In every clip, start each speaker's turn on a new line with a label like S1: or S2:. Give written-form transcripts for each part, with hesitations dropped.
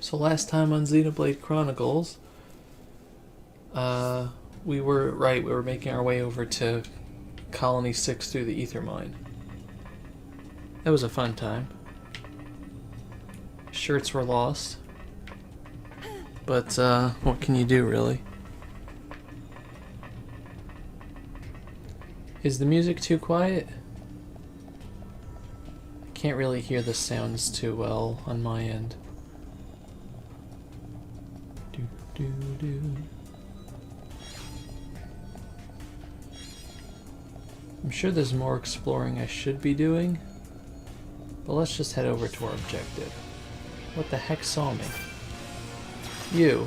S1: So last time on Xenoblade Chronicles, we were making our way over to Colony 6 through the Ether Mine. That was a fun time. Shirts were lost. But, what can you do, really? Is the music too quiet? I can't really hear the sounds too well on my end. I'm sure there's more exploring I should be doing, but let's just head over to our objective. What the heck saw me? You.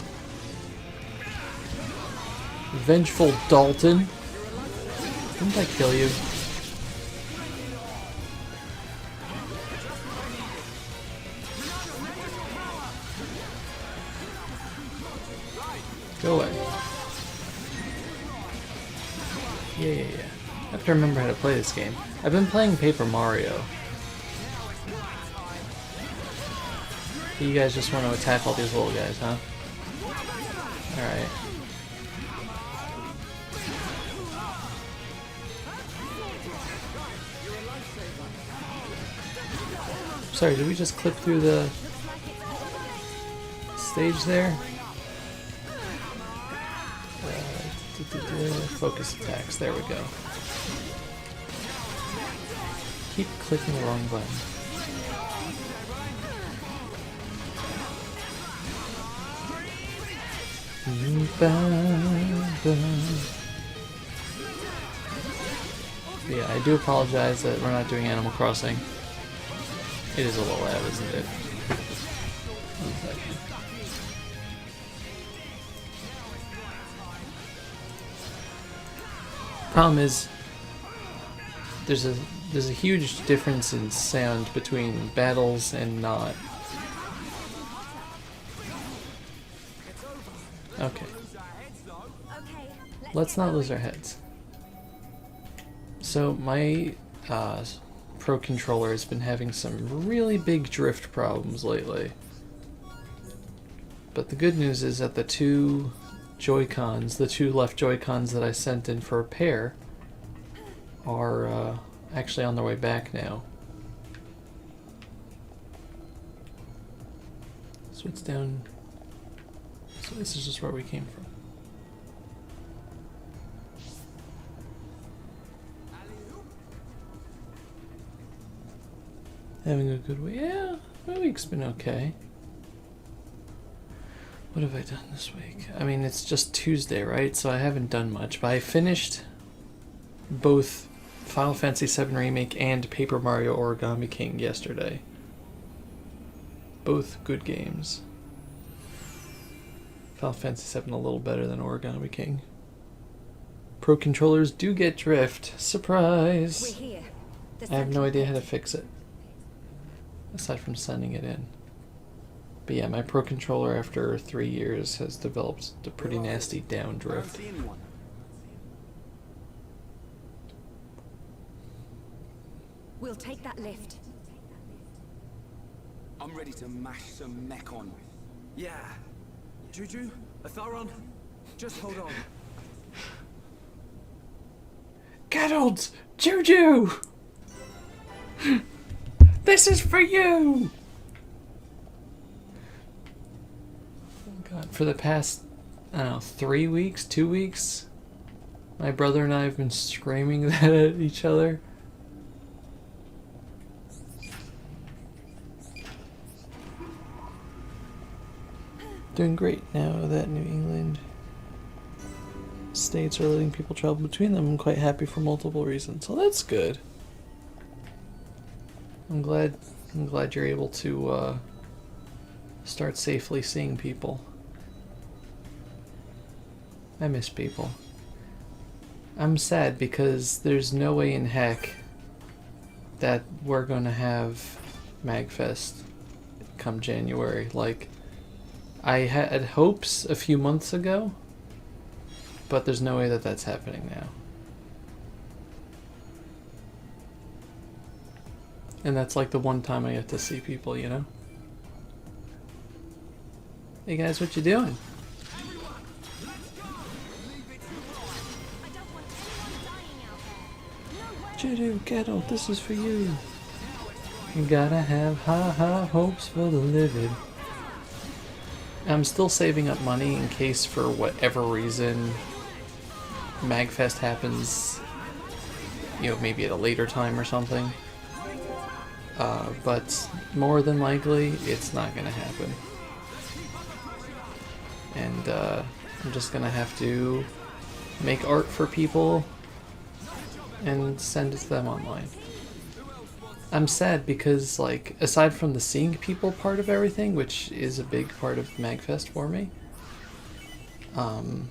S1: Vengeful Dalton. Didn't I kill you? Go away. Yeah. I have to remember how to play this game. I've been playing Paper Mario. You guys just want to attack all these little guys, huh? Alright. Sorry, did we just clip through the stage there? Focus attacks, there we go. Keep clicking the wrong button. Yeah, I do apologize that we're not doing Animal Crossing. It is a little loud, isn't it? One second. Problem is, there's a huge difference in sound between battles and not. Okay. Let's not lose our heads. So my Pro Controller has been having some really big drift problems lately. But the good news is that the two Joy-Cons, the two left Joy-Cons that I sent in for repair, are actually on their way back now. So it's down. So this is just where we came from. Having a good week? Yeah, my week's been okay. What have I done this week? I mean, it's just Tuesday, right? So I haven't done much, but I finished both Final Fantasy VII Remake and Paper Mario Origami King yesterday. Both good games. Final Fantasy VII a little better than Origami King. Pro Controllers do get drift. Surprise! I have no idea how to fix it, aside from sending it in. But yeah, my Pro Controller after 3 years has developed a pretty nasty down drift.
S2: We'll take that lift.
S3: I'm ready to mash some mech on.
S4: Yeah. Juju, Atharon, just hold on.
S1: Geralt! Juju! This is for you! Oh God, for the past, I don't know, 3 weeks, 2 weeks, my brother and I have been screaming that at each other. Doing great now that New England states are letting people travel between them. I'm quite happy for multiple reasons, so that's good. I'm glad you're able to start safely seeing people. I miss people. I'm sad because there's no way in heck that we're gonna have MagFest come January. Like, I had hopes a few months ago, but there's no way that that's happening now. And that's like the one time I get to see people, you know? Hey guys, what you doing?
S2: I don't want anyone dying out there. No way.
S1: Juju, Kettle, this is for you. You gotta have high hopes for the living. I'm still saving up money in case, for whatever reason, MagFest happens, you know, maybe at a later time or something. But more than likely, it's not gonna happen. And I'm just gonna have to make art for people and send it to them online. I'm sad because, like, aside from the seeing people part of everything, which is a big part of MagFest for me, so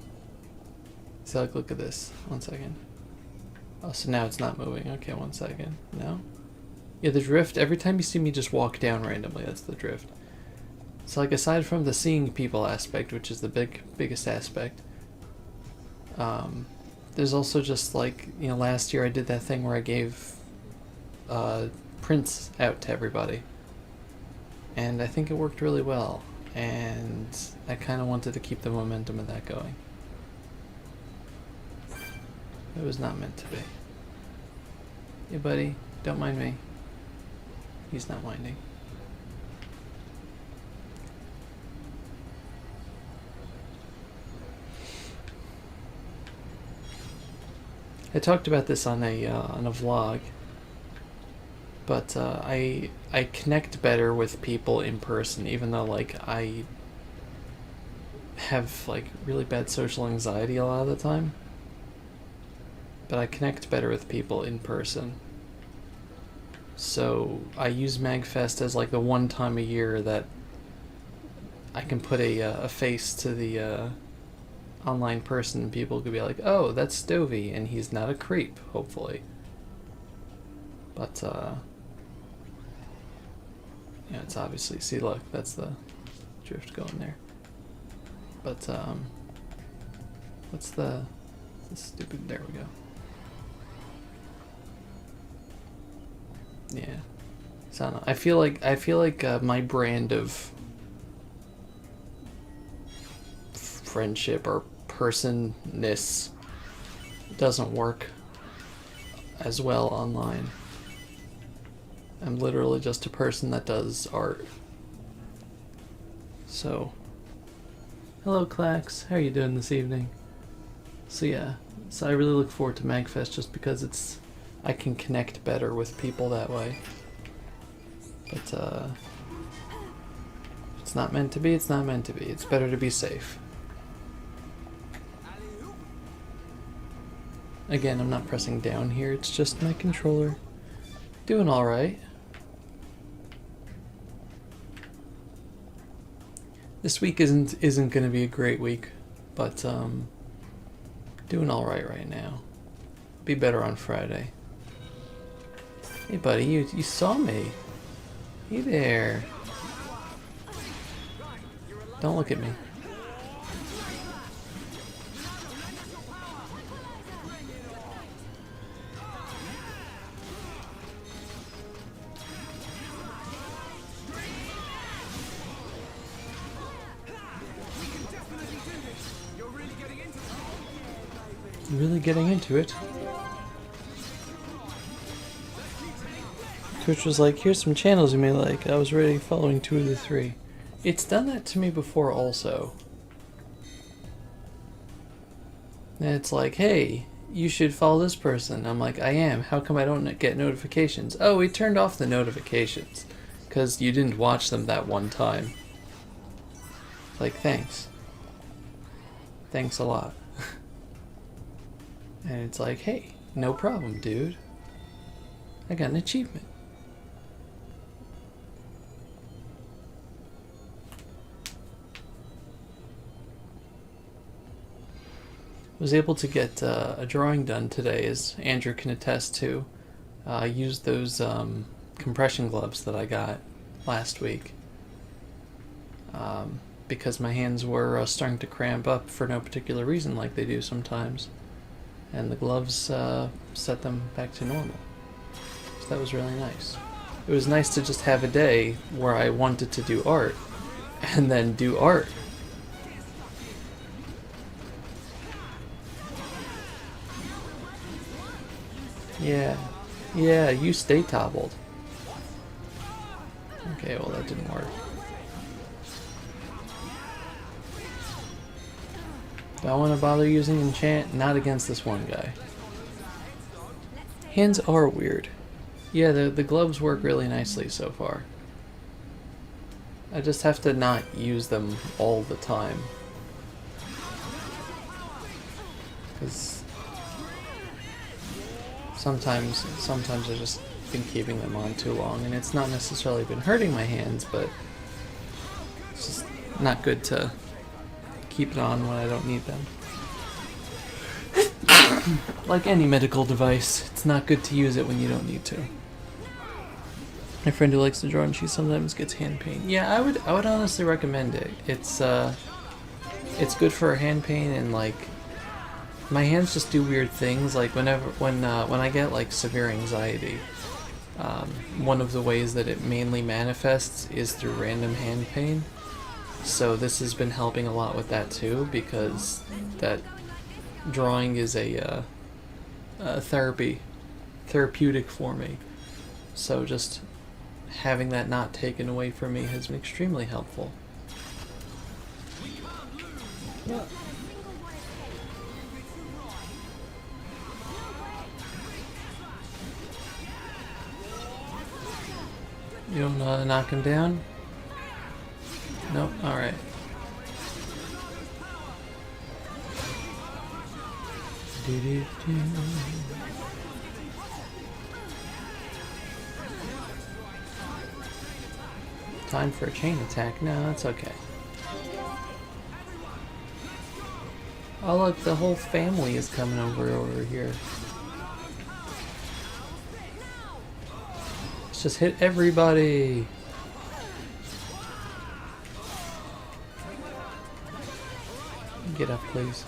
S1: like, look at this. 1 second. Oh, so now it's not moving. Okay, 1 second. No? Yeah, the drift, every time you see me just walk down randomly, that's the drift. So, like, aside from the seeing people aspect, which is the biggest aspect, there's also just, like, you know, last year I did that thing where I gave prints out to everybody. And I think it worked really well. And I kind of wanted to keep the momentum of that going. It was not meant to be. Hey buddy, don't mind me. He's not minding. I talked about this on a vlog, but I connect better with people in person, even though, like, I have, like, really bad social anxiety a lot of the time. But I connect better with people in person. So I use MagFest as, like, the one time a year that I can put a face to the online person, and people could be like, oh, that's Stovey, and he's not a creep, hopefully. But, yeah, it's obviously, see, look, that's the drift going there. But, what's the stupid, there we go. Yeah. So I don't know. I feel like my brand of friendship or personness doesn't work as well online. I'm literally just a person that does art. So, hello Clax, how are you doing this evening? So yeah, so I really look forward to MagFest just because I can connect better with people that way. But if it's not meant to be, it's not meant to be. It's better to be safe. Again, I'm not pressing down here, it's just my controller. Doing alright. This week isn't gonna be a great week, but doing alright right now. Be better on Friday. Hey buddy, you saw me. Hey there. Don't look at me. Really getting into it. Twitch was like, here's some channels you may like. I was already following 2 of the 3. It's done that to me before also. And it's like, hey, you should follow this person. I'm like, I am. How come I don't get notifications? Oh, we turned off the notifications. Because you didn't watch them that one time. Like, thanks. Thanks a lot. And it's like, hey, no problem, dude. I got an achievement. Was able to get a drawing done today, as Andrew can attest to. I used those compression gloves that I got last week. Because my hands were starting to cramp up for no particular reason, like they do sometimes. And the gloves set them back to normal. So that was really nice. It was nice to just have a day where I wanted to do art, and then do art Yeah. Yeah, you stay toppled. Okay, well that didn't work. Don't want to bother using enchant, not against this one guy. Hands are weird. Yeah, the gloves work really nicely so far. I just have to not use them all the time. Because sometimes I've just been keeping them on too long, and it's not necessarily been hurting my hands, but it's just not good to keep it on when I don't need them. Like any medical device, it's not good to use it when you don't need to. My friend who likes to draw and she sometimes gets hand pain. Yeah, I would honestly recommend it. It's good for hand pain, and like my hands just do weird things. Like when I get like severe anxiety, one of the ways that it mainly manifests is through random hand pain. So this has been helping a lot with that too, because that drawing is a therapeutic for me. So just having that not taken away from me has been extremely helpful. Yeah. You don't knock him down? Nope, alright. Time for a chain attack? No, that's okay. Oh look, the whole family is coming over here. Let's just hit everybody! Get up, please.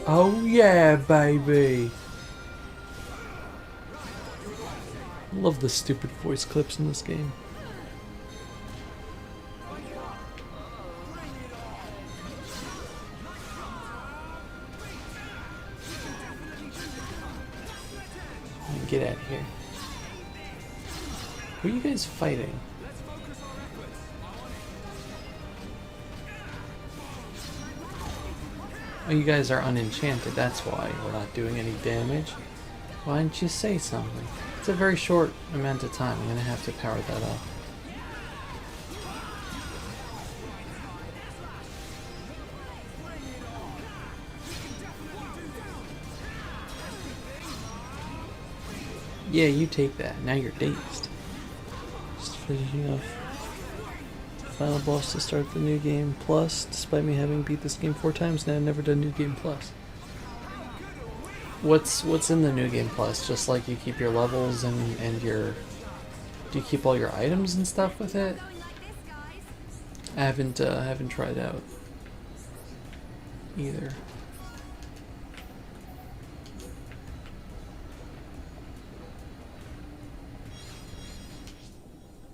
S1: Oh yeah, baby! Love the stupid voice clips in this game. Get out of here. Who are you guys fighting? Oh, you guys are unenchanted, that's why we're not doing any damage. Why didn't you say something? It's a very short amount of time. I'm gonna have to power that up. Yeah, you take that. Now you're dazed. Just finishing off the final boss to start the new game plus. Despite me having beat this game 4 times now, I've never done new game plus. What's in the new game plus? Just like you keep your levels and your... Do you keep all your items and stuff with it? I haven't tried out either.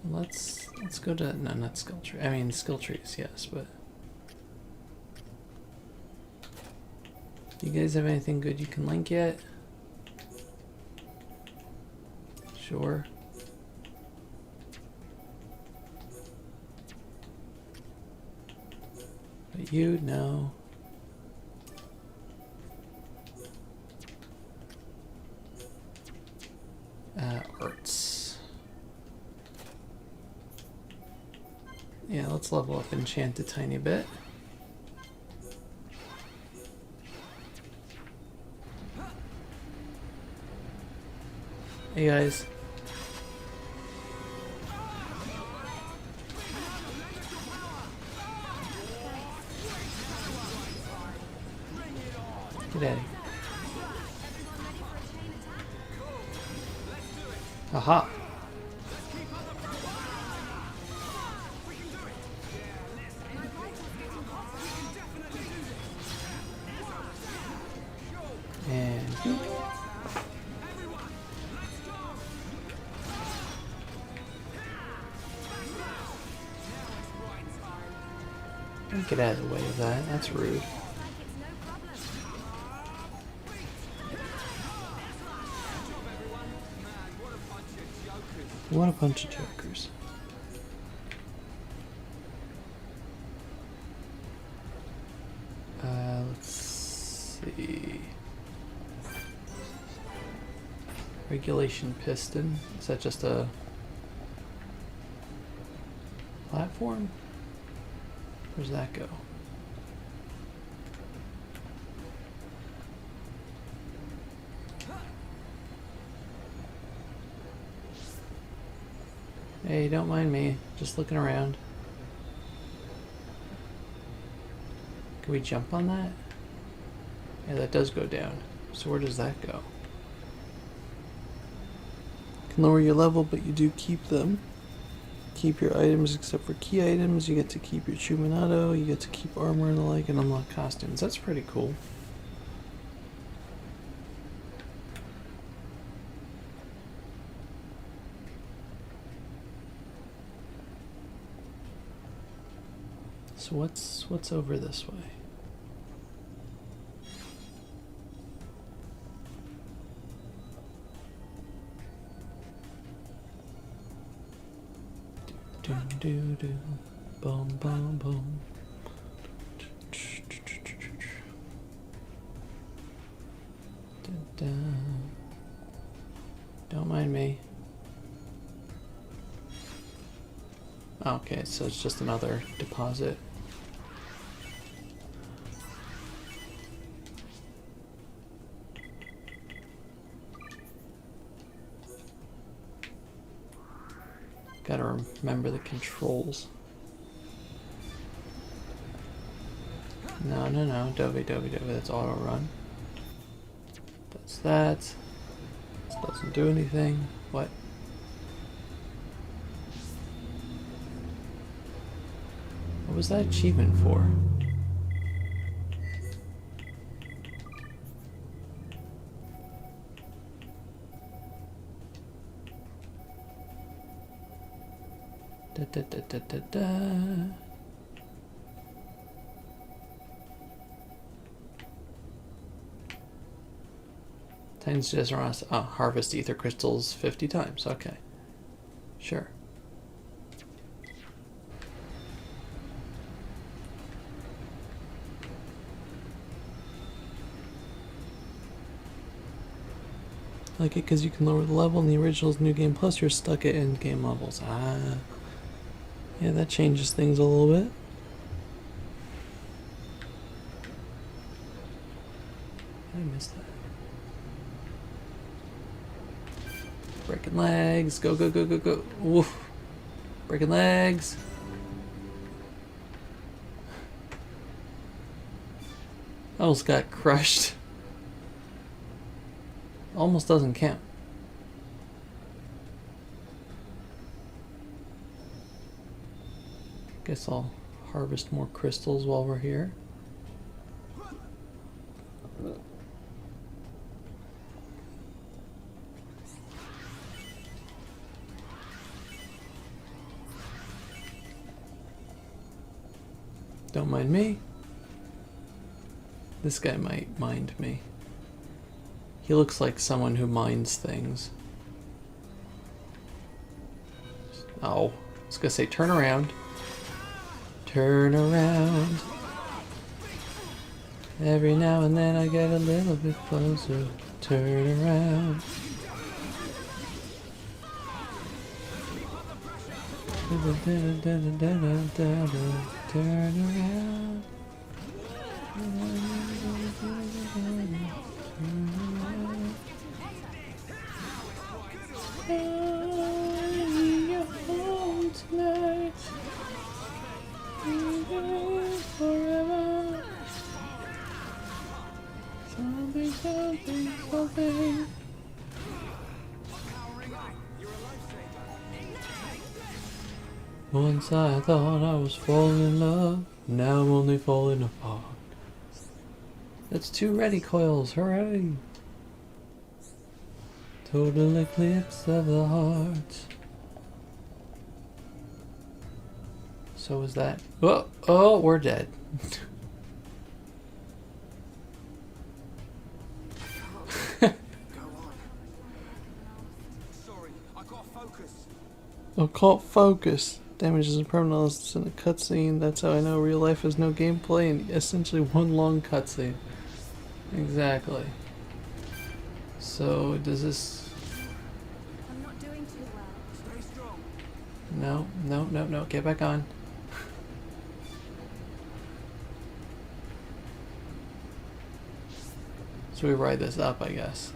S1: Let's go to, no, not skill tree. I mean skill trees, yes, but do you guys have anything good you can link yet? Sure. But you, no. Arts. Yeah, let's level up enchant a tiny bit. Hey guys. Get out of here. Aha. And Get out of the way of that. That's rude.
S2: Like it's no problem.
S1: What a bunch of jokers. Let's see. Regulation piston. Is that just a platform? Where's that go? Hey, don't mind me. Just looking around. Can we jump on that? Yeah, that does go down. So where does that go? Can lower your level, but you do keep them. Keep your items except for key items. You get to keep your Chuminato. You get to keep armor and the like, and unlock costumes. That's pretty cool. So what's over this way? Do do do, boom boom boom. Da, da. Don't mind me. Okay, so it's just another deposit. Gotta remember the controls. No, no, no. Dovey, Dovey, Dovey. That's auto run. That's that. This doesn't do anything. What? What was that achievement for? Da da da da da da. Times just around harvest ether crystals 50 times. Okay. Sure. I like it because you can lower the level in the original's New Game Plus, you're stuck at end game levels. Ah. Yeah, that changes things a little bit. I missed that. Breaking legs. Go, go, go, go, go. Woof. Breaking legs. I almost got crushed. Almost doesn't count. Guess I'll harvest more crystals while we're here. Don't mind me. This guy might mind me. He looks like someone who minds things. Oh, I was gonna say turn around. Turn around. Every now and then I get a little bit closer. Turn around. Turn around. Tonight. Forever. Something, something, something. Once I thought I was falling in love, now I'm only falling apart. That's 2 ready coils, hooray! Total eclipse of the heart. So was that. Oh, oh, we're dead.
S3: Go on. Sorry, I can't focus.
S1: I can't focus. Damage is a permanent loss in a cutscene. That's how I know real life has no gameplay and essentially one long cutscene. Exactly. So does this?
S2: I'm not doing too well.
S3: Stay strong.
S1: No, no, no, no. Get back on. So we ride this up, I guess.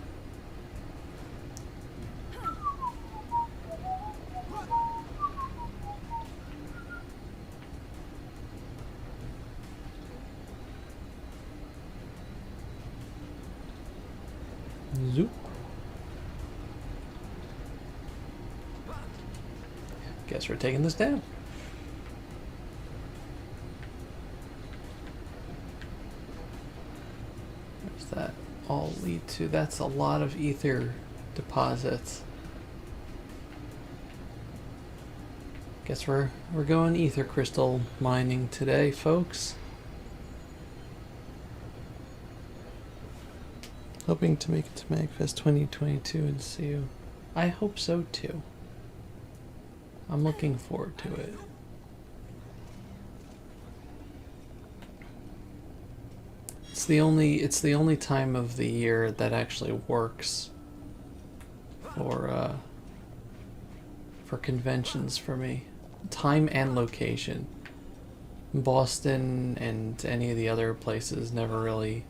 S1: Zoop. Guess we're taking this down. Where's that all lead to? That's a lot of ether deposits. Guess we're going ether crystal mining today, folks. Hoping to make it to MagFest 2022 and see you. I hope so too. I'm looking forward to it. It's the only time of the year that actually works for conventions for me. Time and location. Boston and any of the other places never really.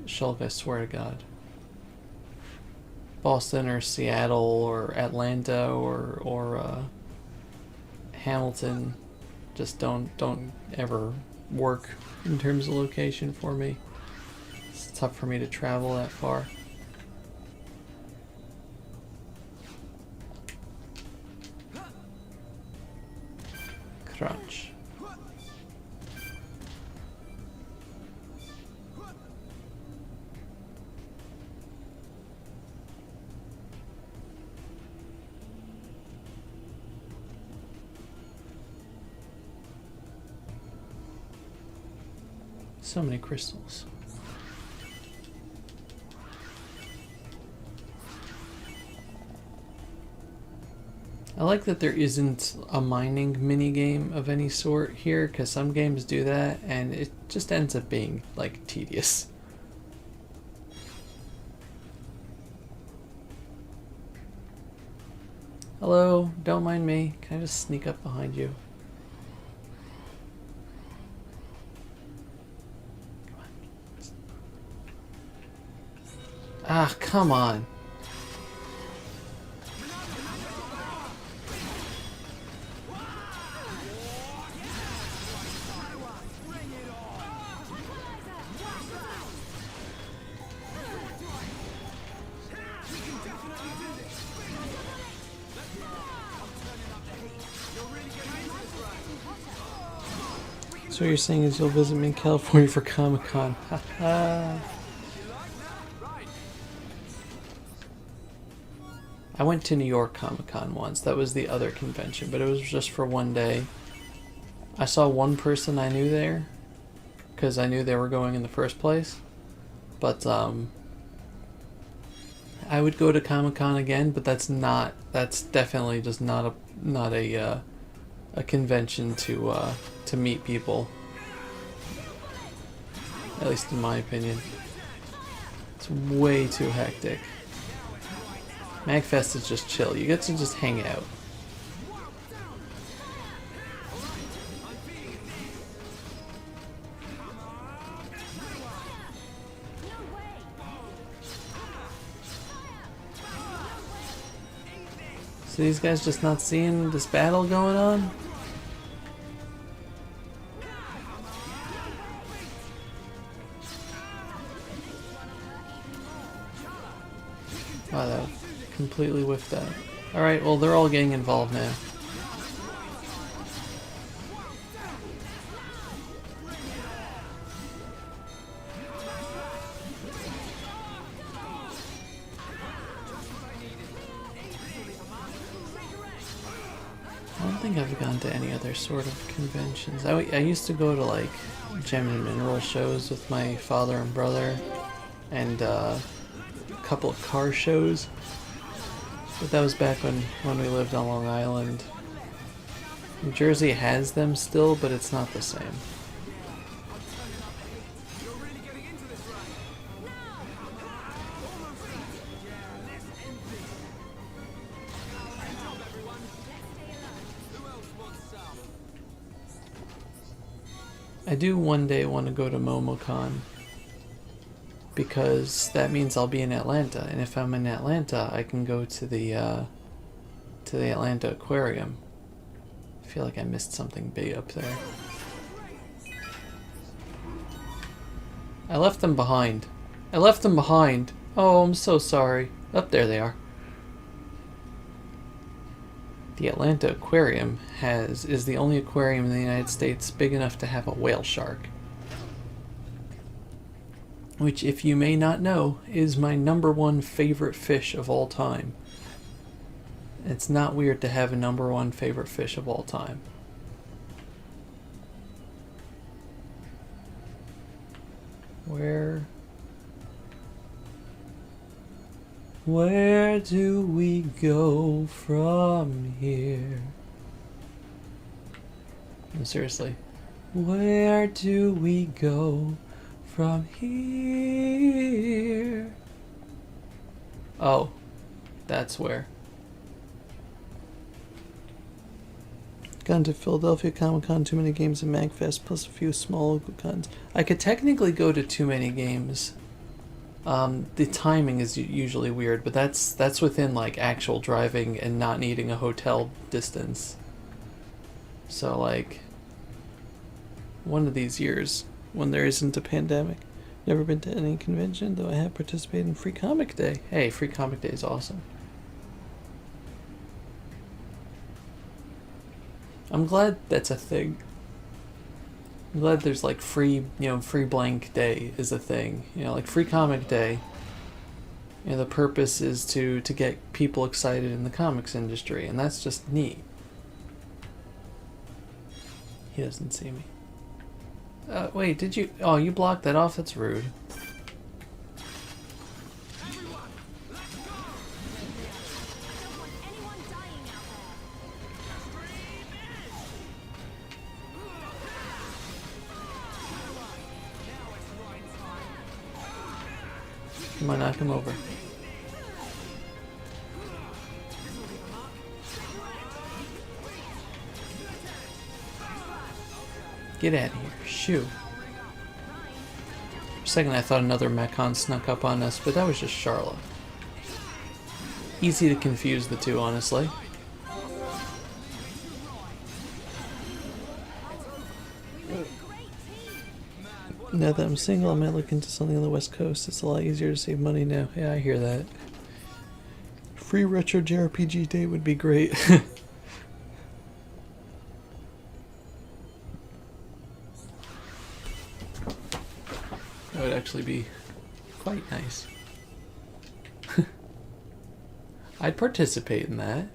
S1: Shulk, I swear to God. Boston or Seattle or Atlanta or Hamilton just don't ever work in terms of location for me. It's tough for me to travel that far. Crunch. So many crystals. I like that there isn't a mining minigame of any sort here, because some games do that and it just ends up being like tedious. Hello, don't mind me. Can I just sneak up behind you? Ah, come on. So what you're saying is you'll visit me in California for Comic-Con. Haha. I went to New York Comic-Con once. That was the other convention, but it was just for one day. I saw one person I knew there, because I knew they were going in the first place. But I would go to Comic-Con again, but that's definitely just not a convention to meet people. At least in my opinion. It's way too hectic. MagFest is just chill. You get to just hang out. So these guys just not seeing this battle going on? Wow, that completely whiffed that. Alright, well they're all getting involved now. Well, think I've gone to any other sort of conventions. I used to go to like gem and mineral shows with my father and brother, and a couple of car shows. But that was back when we lived on Long Island. New Jersey has them still, but it's not the same.
S4: You're really getting into this, right? Almost there. Yeah, let's end this. Great job, everyone. Who else wants some?
S1: I do one day want to go to MomoCon, because that means I'll be in Atlanta, and if I'm in Atlanta, I can go to the Atlanta Aquarium. I feel like I missed something big up there. I left them behind. I left them behind. Oh, I'm so sorry. Up there they are. The Atlanta Aquarium is the only aquarium in the United States big enough to have a whale shark. Which, if you may not know, is my #1 favorite fish of all time. It's not weird to have a #1 favorite fish of all time. Where do we go from here? No, seriously. Where do we go from here? Oh, that's where. Gone to Philadelphia Comic-Con, too many games and MagFest, plus a few small local cons. I could technically go to too many games. The timing is usually weird, but that's within like actual driving and not needing a hotel distance. So like, one of these years, when there isn't a pandemic. Never been to any convention, though I have participated in Free Comic Day. Hey, Free Comic Day is awesome. I'm glad that's a thing. I'm glad there's like free blank day is a thing. Like Free Comic Day, the purpose is to get people excited in the comics industry, and that's just neat. He doesn't see me. Wait, did you? Oh, you blocked that off? That's rude. Come on, knock him over. Get out of here. Shoo. For a second I thought another Mechon snuck up on us, but that was just Charlotte. Easy to confuse the two, honestly. Now that I'm single, I might look into something on the West Coast. It's a lot easier to save money now. Yeah, I hear that. Free retro JRPG day would be great. That would actually be quite nice. I'd participate in that.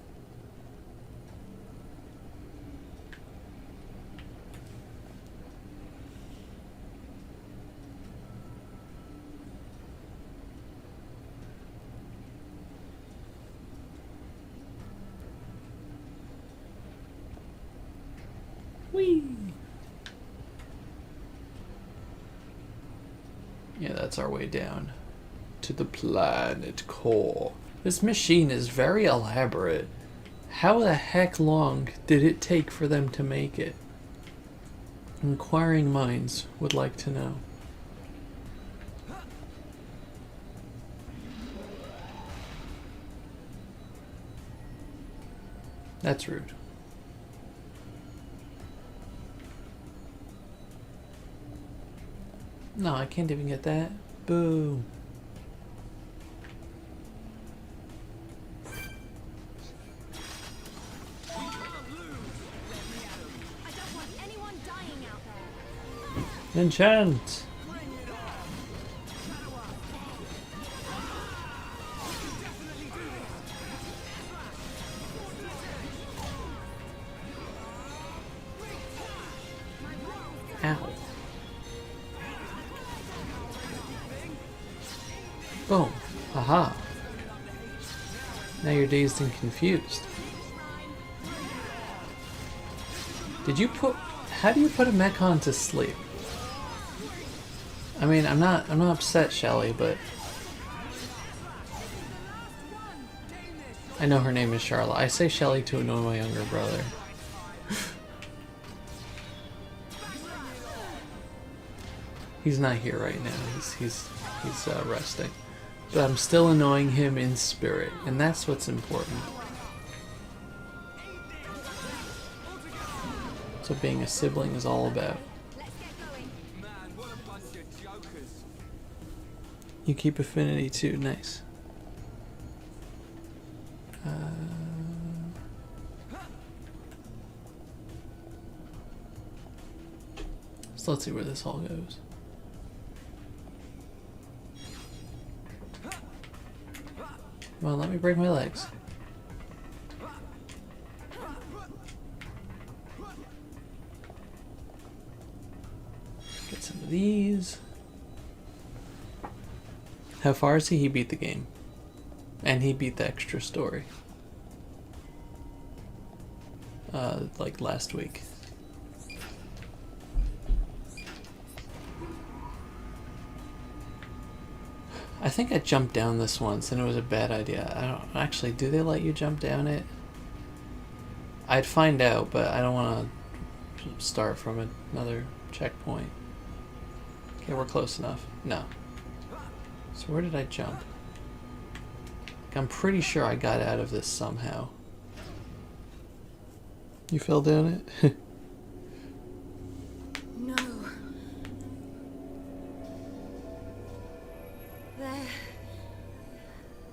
S1: Whee! Yeah, that's our way down to the planet core. This machine is very elaborate. How the heck long did it take for them to make it? Inquiring minds would like to know. That's rude. No, I can't even get that. Boo. Enchant! Boom. Haha. Now you're dazed and confused. Did you put... How do you put a Mechon to sleep? I mean, I'm not upset, Shelly, but... I know her name is Charlotte. I say Shelly to annoy my younger brother. He's not here right now. He's resting. But I'm still annoying him in spirit, and that's what's important. That's what being a sibling is all about.
S2: Let's get going.
S4: Man, what a bunch of jokers.
S1: You keep affinity too. Nice. So let's see where this all goes. Come on, let me break my legs. Get some of these. How far is he? He beat the game. And he beat the extra story. Like last week. I think I jumped down this once and it was a bad idea. I don't actually, do they let you jump down it? I'd find out, but I don't want to start from another checkpoint. Okay, we're close enough. No. So where did I jump? I'm pretty sure I got out of this somehow. You fell down it?
S2: No. They're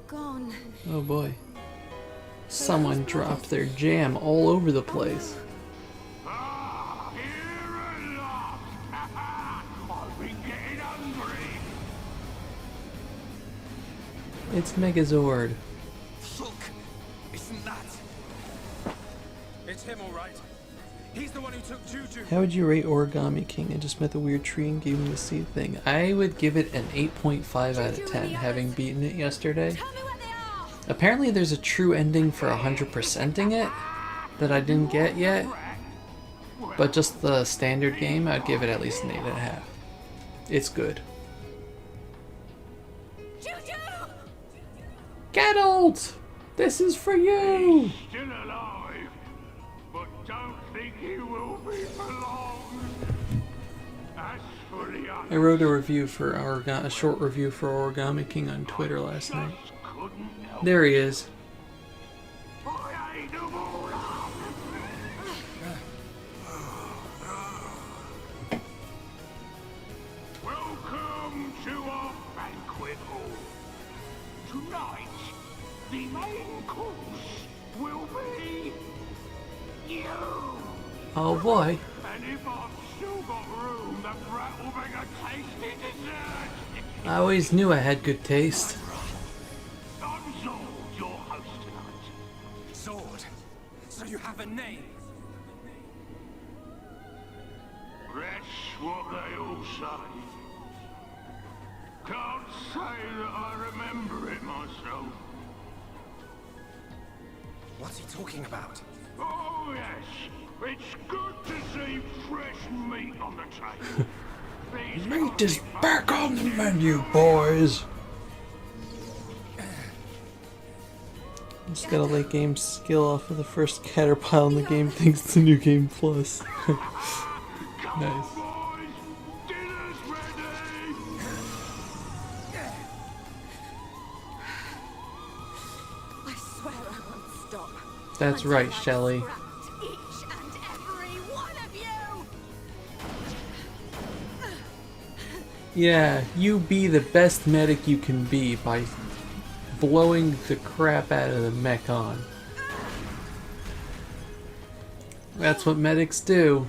S2: gone.
S1: Oh boy. Someone dropped their jam all over the place.
S3: I've been getting hungry.
S1: It's Megazord.
S4: Look, isn't that? It's him, all right. He's the one who took Juju.
S1: How would you rate Origami King? I just met the weird tree and gave him the seed thing. I would give it an 8.5 out of 10, having beaten it yesterday.
S2: Tell me where they are.
S1: Apparently there's a true ending for 100%ing it that I didn't get yet. But just the standard game, I'd give it at least an 8.5. It's good.
S2: Juju!
S1: Geralt! This is for you!
S3: Still alive, but don't think he will be for long. As for the others,
S1: I wrote a review for a short review for Origami King on Twitter last night.
S3: just couldn't help.
S1: There he is.
S3: I ate them all up. Welcome to our banquet hall. Tonight, the main course will be you.
S1: Oh boy.
S3: And if I've still got room, the brat will make a tasty dessert.
S1: I always knew I had good taste.
S3: I'm Xord, your host tonight.
S4: Xord. So you have a name.
S3: That's what they all say. Can't say that I remember it myself.
S4: What's he talking about?
S3: Oh yes, it's good to see fresh meat on the table. These
S1: Meat is
S3: coffee
S1: back on the menu, boys! Just got a late game skill off of the first Caterpillar in the game thanks to New Game Plus. Nice.
S3: boys, dinner's ready.
S2: I swear I won't stop.
S1: That's
S2: Until
S1: right,
S2: I've
S1: Shelley.
S2: scrapped each and every one of you!
S1: Yeah, you be the best medic you can be by blowing the crap out of the Mechon. That's what medics do.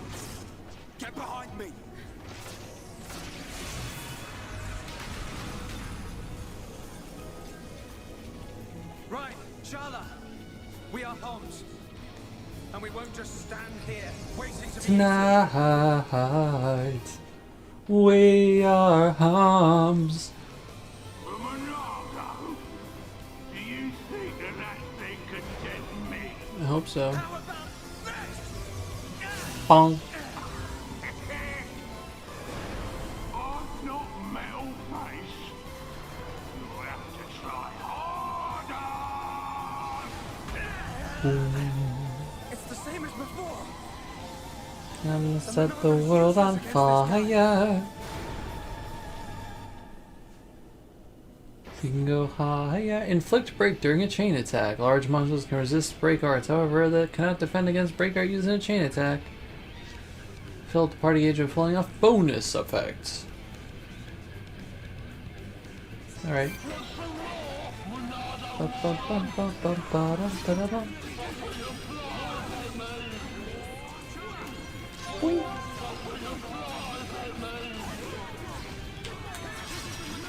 S4: Get behind me. Right, Shala. We are Homs. And we won't just stand here waiting to be
S1: Tonight, we are Homs.
S3: Come on,
S1: I hope so.
S4: How about this?
S1: Bong.
S3: I'm not metal face. You'll have to try harder.
S4: It's the same as before.
S1: And set the world on fire. You can go higher. Inflict break during a chain attack. Large monsters can resist break arts, however, that cannot defend against break art using a chain attack. Fill up the party gauge by pulling off bonus effects. Alright.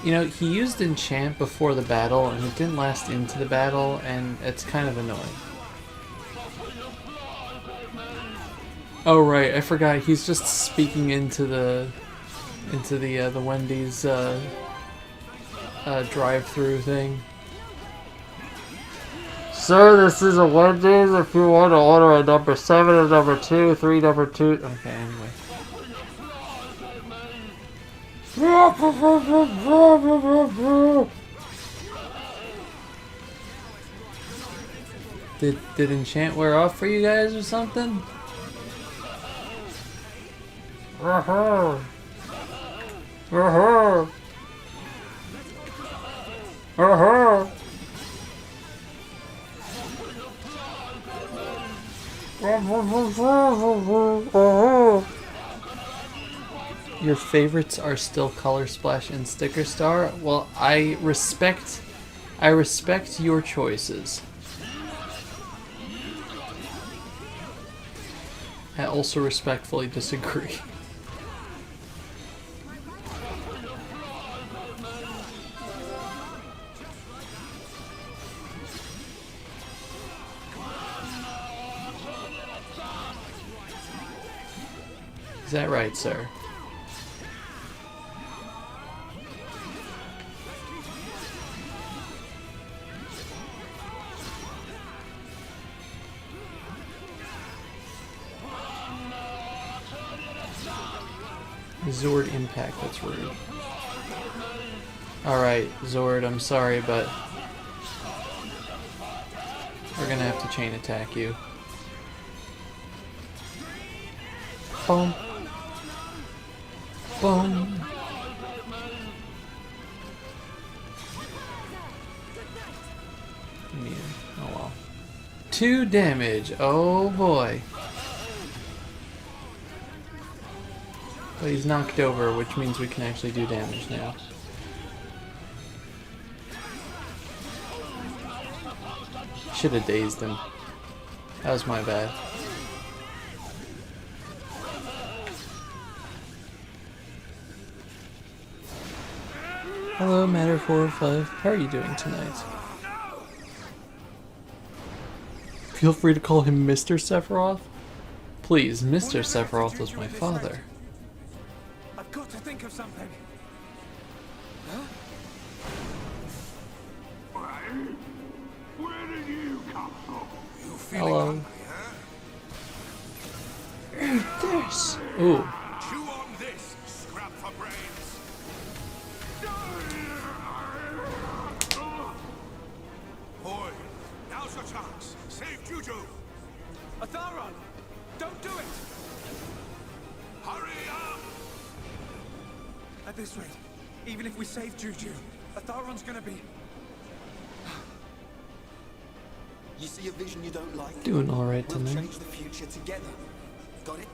S1: You know, he used enchant before the battle, and it didn't last into the battle, and it's kind of annoying. Oh right, I forgot. He's just speaking into the Wendy's drive-through thing. Sir, this is a Wendy's. If you want to order a number 7, a number 2, 3, number 2. Okay, anyway. Did enchant wear off for you guys or something? Your favorites are still Color Splash and Sticker Star? Well, I respect your choices. I also respectfully disagree. Is that right, sir? Xord impact, that's rude. Alright, Xord, I'm sorry, but we're gonna have to chain attack you. Boom. Boom. Yeah, oh well. 2 damage, oh boy. But he's knocked over, which means we can actually do damage now. Should have dazed him. That was my bad. Hello, Matter 405. How are you doing tonight? Feel free to call him Mr. Sephiroth. Please, Mr. Sephiroth was my father.
S4: I've got to think of something. Huh?
S3: Where did you come from?
S4: You feeling
S1: Hello.
S4: hungry, huh?
S1: Eat this. Ooh.
S4: Chew on this, scrap for brains. Boy, now's your chance. Save Juju. Atharon, don't do it. Hurry up. At this rate, even if we save Juju, Atharon's gonna be...
S5: You see a vision you don't like?
S1: Doing alright
S5: We'll
S1: tonight.
S5: change the future together. Got it?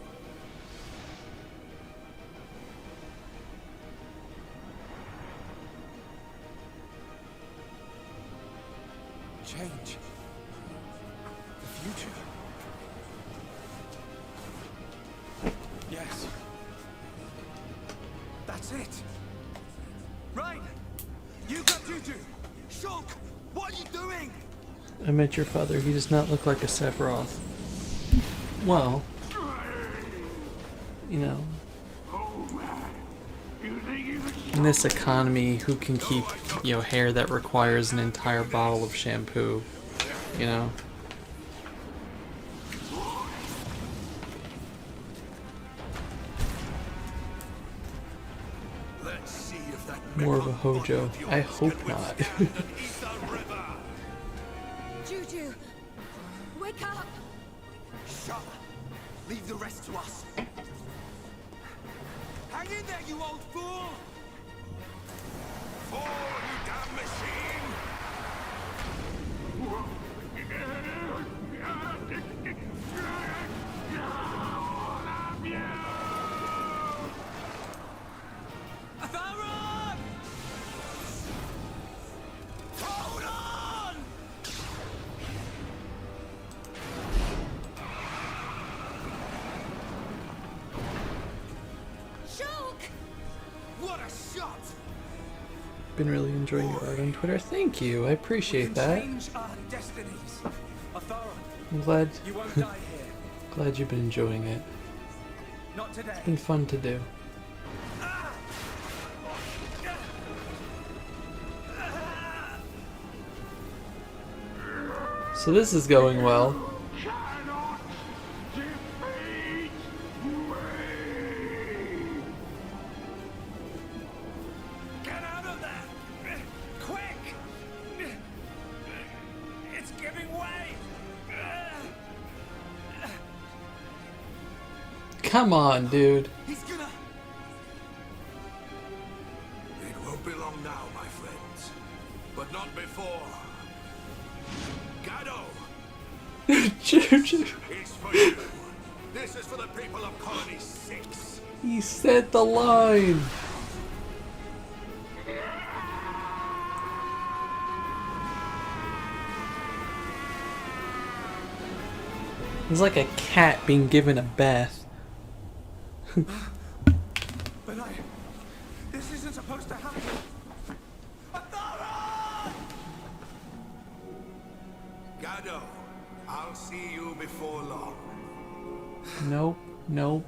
S4: Change. The future. Yes. That's it. Right. You got Juju. Shulk, what are you doing?
S1: I met your father. He does not look like a Sephiroth. Well, you know, in this economy, who can keep, you know, hair that requires an entire bottle of shampoo, you know?
S3: Let's see if that
S1: more of a
S3: ripple body
S1: hojo.
S3: of yours
S1: I hope
S3: can
S1: not.
S3: withstand an ether river.
S2: Juju! Wake up!
S5: Shut. Leave the rest to us.
S4: Hang in there, you old fool!
S3: Fall, you damn machine!
S4: Atharon! Hold on!
S2: Shulk!
S4: What a shot!
S1: Been really enjoying your art on Twitter. Thank you. I appreciate
S4: We can
S1: that.
S4: change our destinies. Atharon,
S1: I'm glad
S4: you won't die here.
S1: glad you've been enjoying it.
S4: Not today.
S1: Been fun to do. So this is going well.
S3: Cannot defeat me!
S4: Get out of there! Quick! It's giving way!
S1: Come on, dude.
S5: He's gonna.
S3: It won't be long now, my friends. But not before. Gado,
S1: Juju.
S3: it's for you. This is for the people of Colony 6.
S1: He said the line. It's like a cat being given a bath.
S4: But this isn't supposed to happen. Atharon!
S3: Gado, I'll see you before long.
S1: Nope, nope.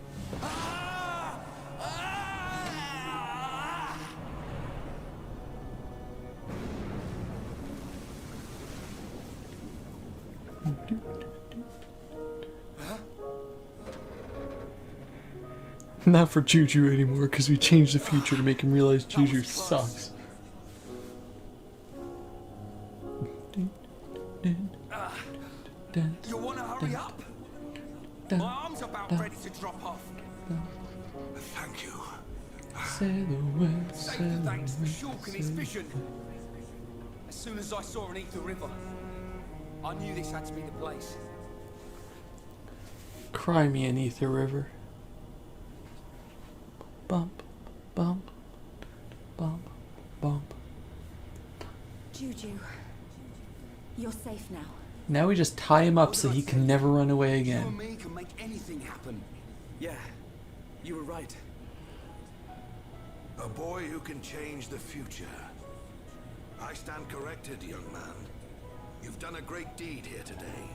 S1: Not for Juju anymore, because we changed the future to make him realize Juju sucks.
S4: You want to hurry up? My arm's about ready to drop off.
S3: Thank you.
S4: Say the thanks for Shulk and his vision. As soon as I saw an ether river, I knew this had to be the place.
S1: Cry me an ether river. Bump, bump, bump, bump.
S2: Juju. You're safe now.
S1: Now we just tie him up so he can never run away
S5: You and
S1: again.
S5: me can make anything happen.
S4: Yeah, you were right.
S3: A boy who can change the future. I stand corrected, young man. You've done a great deed here today.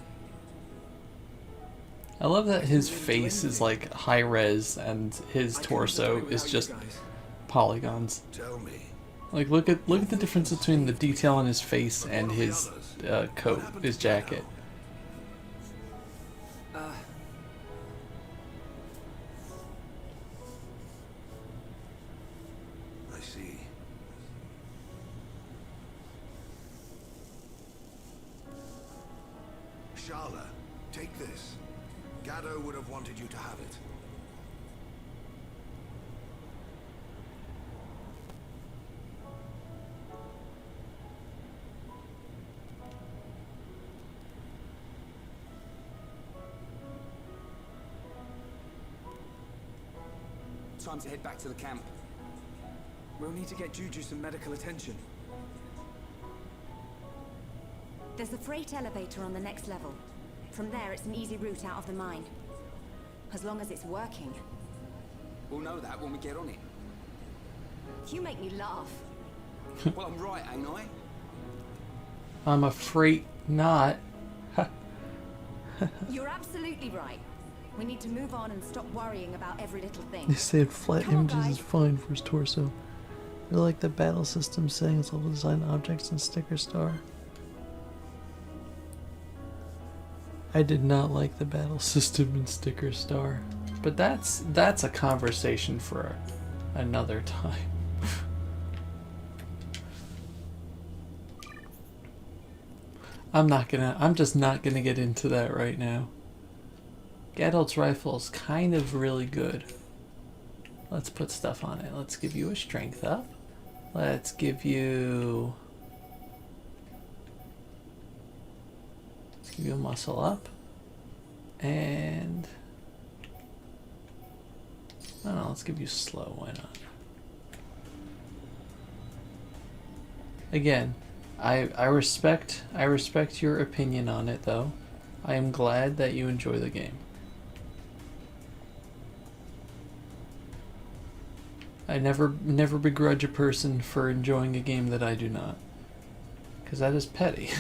S1: I love that his face is like high res and his
S4: I couldn't
S1: torso
S4: have done it
S1: is
S4: without
S1: just
S4: you guys.
S1: polygons.
S3: Tell me.
S1: Like look at the difference between the detail on his face and his coat, his jacket.
S3: I see. Shala, take this. Gado would have wanted you to have it.
S5: Time to head back to the camp.
S4: We'll need to get Juju some medical attention.
S2: There's a freight elevator on the next level. From there, it's an easy route out of the mine. As long as it's working.
S5: We'll know that when we get on it.
S2: You make me laugh.
S5: Well, I'm right, ain't I?
S1: I'm afraid not.
S2: You're absolutely right. We need to move on and stop worrying about every little
S1: They
S2: thing.
S1: said flat
S2: Come on,
S1: images
S2: guys.
S1: is fine for his torso. I like the battle system settings, level design objects, and sticker star. I did not like the battle system and sticker star, but that's a conversation for another time. I'm just not gonna get into that right now. Gadolt's rifle is kind of really good. Let's put stuff on it. Let's give you a strength up. Let's give you a muscle up. And I don't know, let's give you slow, why not? Again, I respect your opinion on it though. I am glad that you enjoy the game. I never begrudge a person for enjoying a game that I do not. Because that is petty.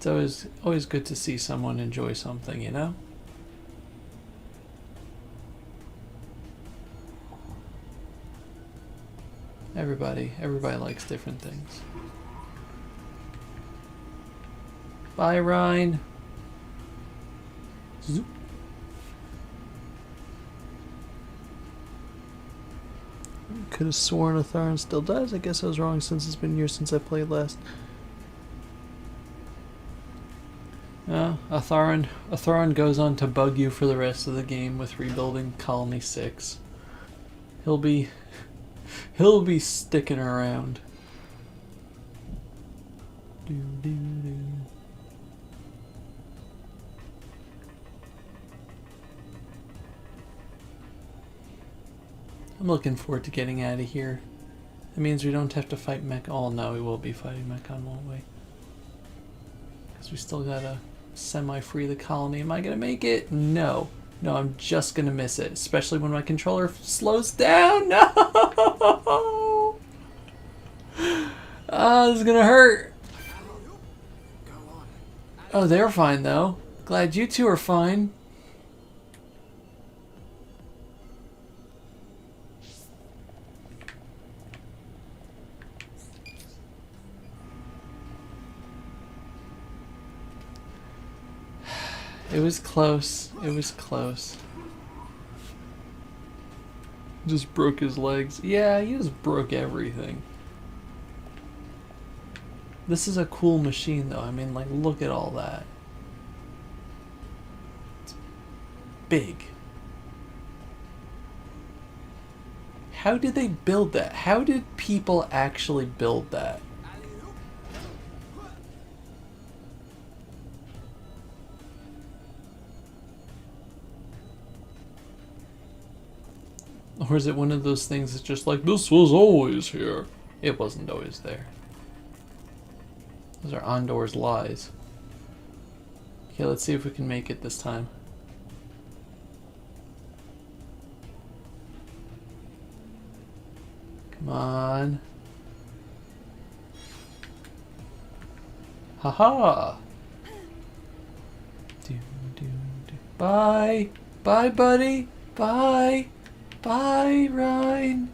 S1: It's always good to see someone enjoy something, you know? Everybody likes different things. Bye, Ryan. Zoop. Could have sworn Atharan still does. I guess I was wrong since it's been years since I played last. Atharan goes on to bug you for the rest of the game with rebuilding Colony 6. He'll be sticking around. I'm looking forward to getting out of here. It means we don't have to fight Mech. Oh no, we will be fighting Mechon, won't we? Because we still gotta semi-free the colony. Am I gonna make it? No. No, I'm just gonna miss it. Especially when my controller slows down. No! This is gonna hurt. Oh, they're fine though. Glad you two are fine. It was close. It was close. Just broke his legs. Yeah, he just broke everything. This is a cool machine though. I mean, like, look at all that. It's big. How did they build that? How did people actually build that? Or is it one of those things that's just like, this was always here? It wasn't always there. Those are Andor's lies. Okay, let's see if we can make it this time. Come on. Haha! Bye! Bye, buddy! Bye! Bye, Ryan.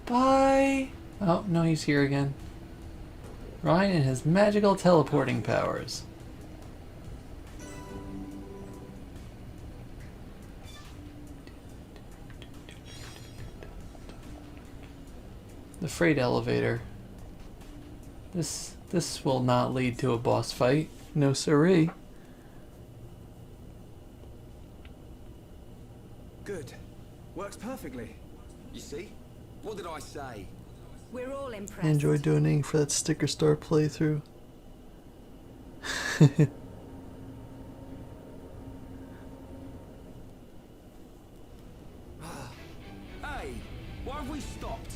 S1: Bye. Oh, no, he's here again. Ryan and his magical teleporting powers. The freight elevator. This will not lead to a boss fight. No siree.
S4: Good. Works perfectly.
S5: You see? What did I say?
S2: We're all impressed.
S1: I enjoyed donating for that Sticker Star playthrough.
S4: Hey, why have we stopped?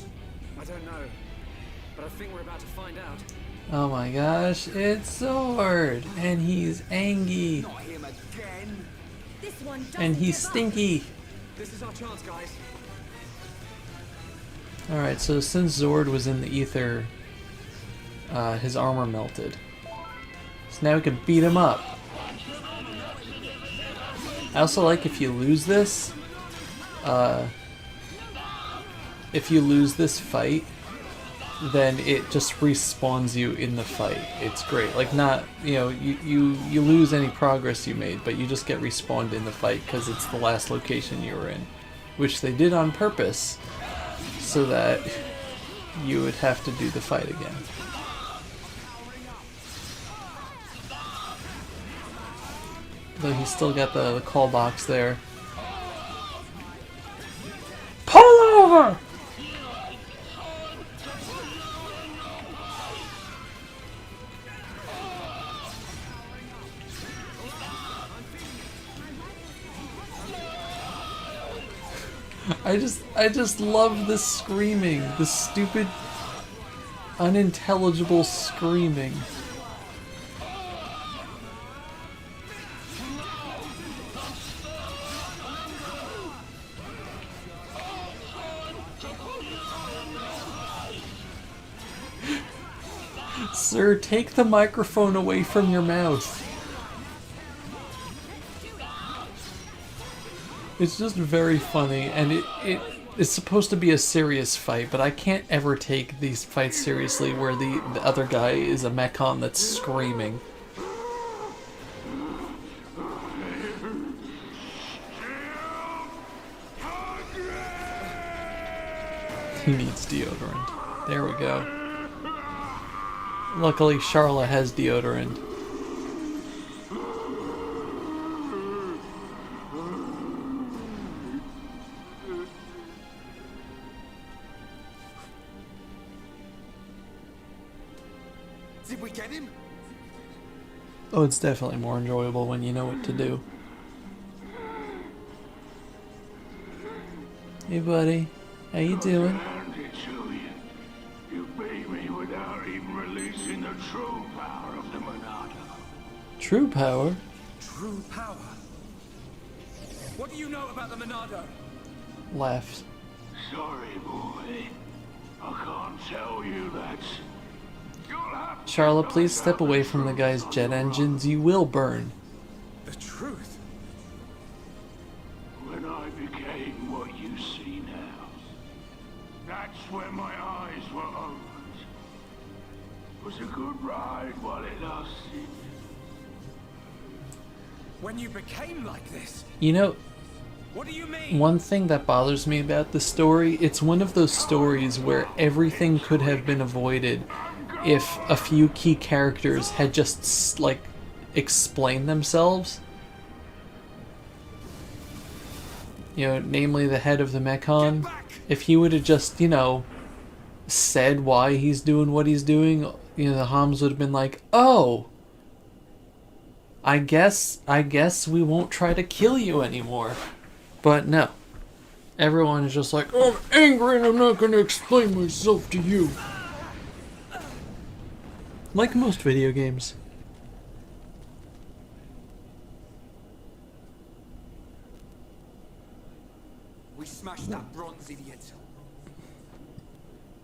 S4: I don't know, but I think we're about to find out.
S1: Oh my gosh, it's Xord! And he's angry.
S5: Not him again.
S2: This one doesn't
S1: And he's
S2: give up.
S1: stinky.
S4: This is our chance, guys.
S1: Alright, so since Xord was in the ether, his armor melted. So now we can beat him up. I also like if you lose this, fight, then it just respawns you in the fight. It's great. Like, not, you lose any progress you made, but you just get respawned in the fight because it's the last location you were in. Which they did on purpose, so that you would have to do the fight again. Though he's still got the call box there. Pull over! I just love this screaming, this stupid, unintelligible screaming. Sir, take the microphone away from your mouth. It's just very funny, and it's supposed to be a serious fight, but I can't ever take these fights seriously where the other guy is a mechon that's screaming. He needs deodorant. There we go. Luckily, Charlotte has deodorant.
S5: Did we get him?
S1: Oh, it's definitely more enjoyable when you know what to do. Hey, buddy. How you doing?
S3: You beat me without even releasing the true power of the Monado.
S1: True power?
S4: True power. What do you know about the Monado?
S1: Left.
S3: Sorry, boy. I can't tell you that. You'll have to
S1: Charlotte, please step away from the guy's jet engines. You will burn.
S4: The truth.
S3: When I became what you see now, that's when my eyes were opened. It was a good ride while it lasted.
S4: When you became like this,
S1: You know,
S4: what do you mean?
S1: one thing that bothers me about the story, it's one of those stories where everything could have been avoided if a few key characters had just, like, explained themselves. You know, namely the head of the Mechon. If he would have just, you know, said why he's doing what he's doing, you know, the Homs would have been like, oh, I guess we won't try to kill you anymore. But no. Everyone is just like, I'm angry and I'm not going to explain myself to you. Like most video games.
S5: We smashed that bronze idiot.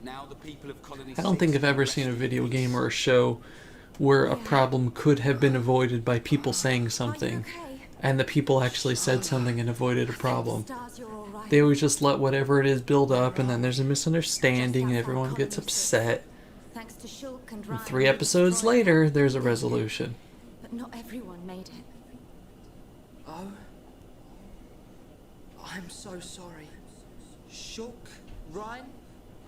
S5: Now the people of Colony
S1: I don't think
S5: 6
S1: I've ever seen a video game or a show where a problem could have been avoided by people saying something, and the people actually said something and avoided a problem.
S2: Stars, you're all right.
S1: They always just let whatever it is build up, and then there's a misunderstanding and everyone gets upset.
S2: Thanks to Shulk and
S1: And
S2: Ryan,
S1: 3
S2: we
S1: episodes
S2: destroyed
S1: later,
S2: them.
S1: there's a resolution.
S2: But not everyone made it.
S6: Oh, I'm so sorry. Shook, Ryan,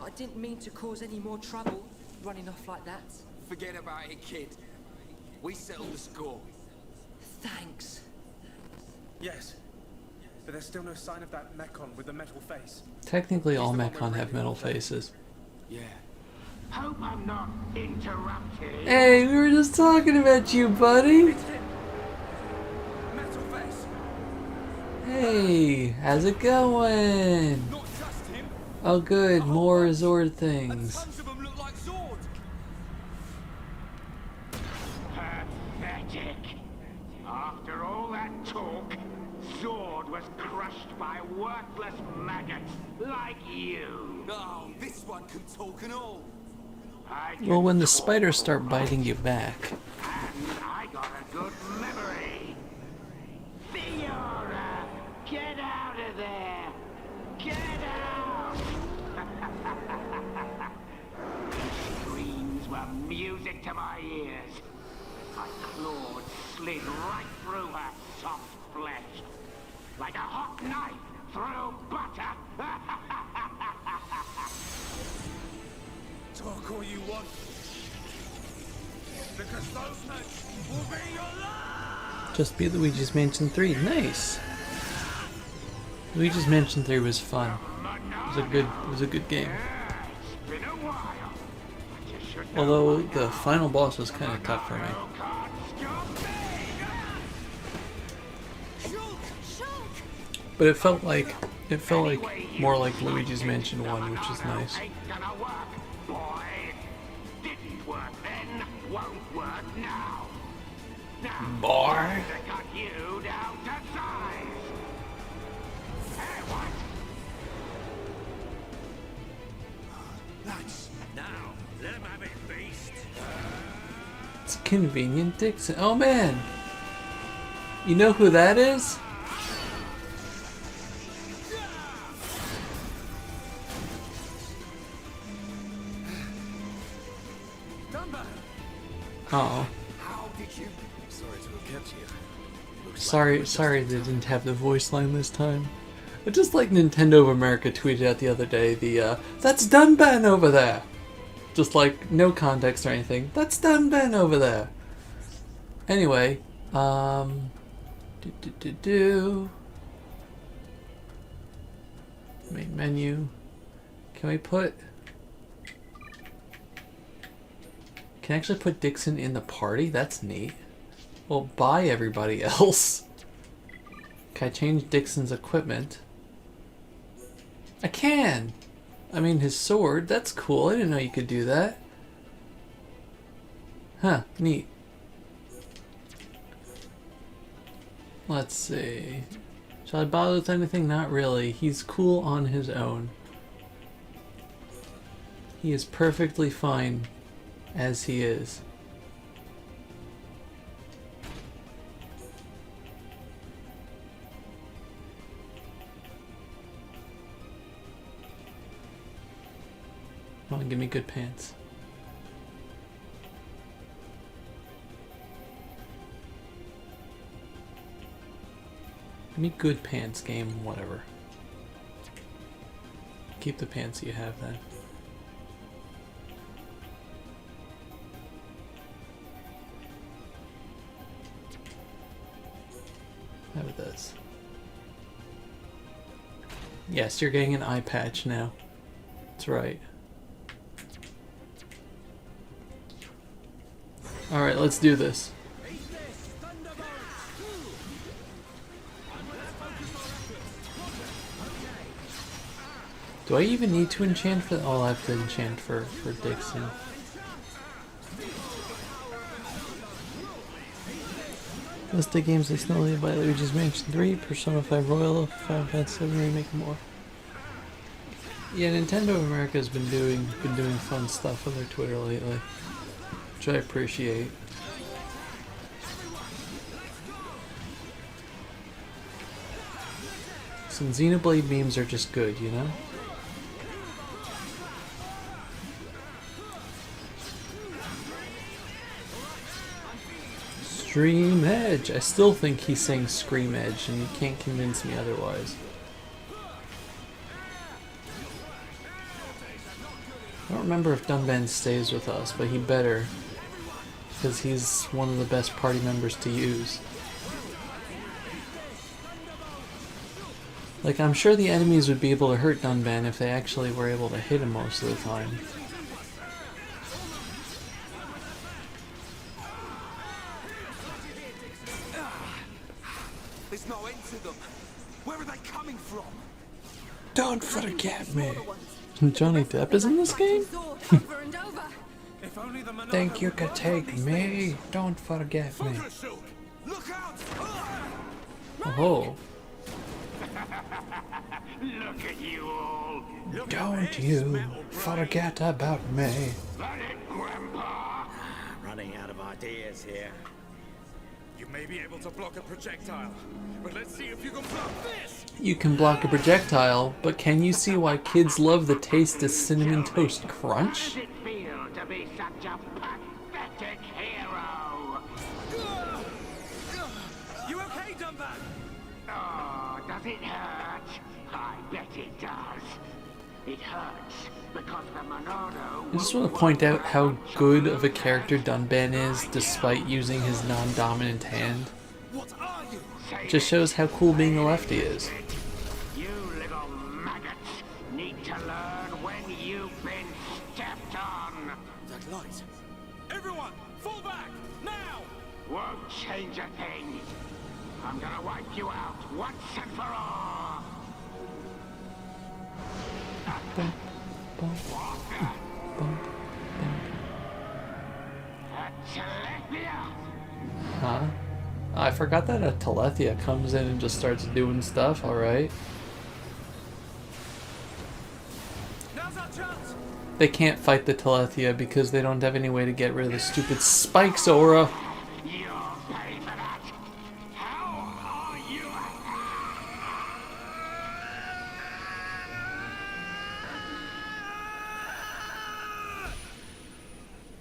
S6: I didn't mean to cause any more trouble running off like that.
S5: Forget about it, kid. We settled the score.
S6: Thanks.
S4: Yes. But there's still no sign of that Mechon with the metal face.
S1: Technically, all Mechon have metal faces.
S5: Yeah.
S3: Hope I'm not interrupting.
S1: Hey, we were just talking about you, buddy.
S4: It's him. Metal face.
S1: Hey, how's it going?
S4: Not just him.
S1: Oh good, more Xord
S4: And
S1: things.
S4: tons of them look like Xord.
S3: Pathetic. After all that talk, Xord was crushed by worthless maggots like you.
S5: Oh, this one can talk and all.
S3: I
S1: Well,
S3: can
S1: when the
S3: talk,
S1: spiders start biting you back.
S3: and I got a good memory. Fiora, get out of there! Get out! Screams were music to my ears. My claws slid right through her soft flesh, like a hot knife through butter.
S5: Talk all you want. Because those nights will be your last!
S1: Just beat Luigi's Mansion 3. Nice. Luigi's Mansion 3 was fun. It was a good game.
S3: It's been a while. But you should know
S1: Although the final boss was kind of tough for me.
S3: you can't stop me.
S1: But it felt like more like Luigi's Mansion 1, which is nice.
S3: Ain't gonna work, boy. Didn't work then, won't work now. Now,
S1: Boy.
S3: to cut you down to size. Hey, what?
S5: Lads, now, let him have it, beast.
S1: It's Convenient Dixon. Oh man! You know who that is? Oh.
S5: How did you... Sorry to have kept you.
S1: Sorry they didn't have the voice line this time. But just like Nintendo of America tweeted out the other day, that's Dunban over there! Just like, no context or anything. That's Dunban over there! Anyway, main menu. Can I actually put Dixon in the party? That's neat. Well, bye everybody else. Can I change Dixon's equipment? I can! I mean, his sword, that's cool. I didn't know you could do that. Huh, neat. Let's see. Shall I bother with anything? Not really. He's cool on his own. He is perfectly fine as he is. Come on, give me good pants. Give me good pants, game, whatever. Keep the pants you have then. How about this? Yes, you're getting an eye patch now. That's right. Alright, let's do this. Do I even need to enchant for... Oh, I have to enchant for Dixon. List of games like Xenoblade by Luigi's Mansion 3, Persona 5 Royal, Final Fantasy 7 Remake, and more. Yeah, Nintendo of America has been doing fun stuff on their Twitter lately, which I appreciate. Some Xenoblade memes are just good, you know? Stream Edge! I still think he's saying Scream Edge, and you can't convince me otherwise. I don't remember if Dunban stays with us, but he better. Because he's one of the best party members to use. Like, I'm sure the enemies would be able to hurt Dunban if they actually were able to hit him most of the time.
S5: There's no end to them. Where are they coming from?
S1: Don't forget me! Johnny Depp is in this game?
S5: If only the
S1: Think you could take me? Don't forget me.
S5: Look out!
S1: Oh.
S3: Look at you all.
S1: Don't you forget about me.
S3: That it, Grandpa?
S7: Running out of ideas here.
S5: You may be able to block a projectile, but let's see if you can block this!
S1: You can block a projectile, but can you see why kids love the taste of Cinnamon Toast Crunch?
S3: How does it feel to be such a pathetic hero?
S5: You okay, Dumbat?
S3: Oh, does it hurt? I bet it does. It hurts because the Monado.
S1: I just want to point out how good of a character Dunban is despite using his non-dominant hand.
S5: What are you?
S1: Just shows how cool being a lefty is.
S3: You little maggots need to learn when you've been stepped on.
S5: That light. Everyone, fall back now!
S3: Won't change a thing. I'm gonna wipe you out once and for all.
S1: Huh? I forgot that a Telethia comes in and just starts doing stuff, alright.
S5: Now's our chance!
S1: They can't fight the Telethia because they don't have any way to get rid of the stupid spikes, Aura.
S3: You'll pay for that. How are you?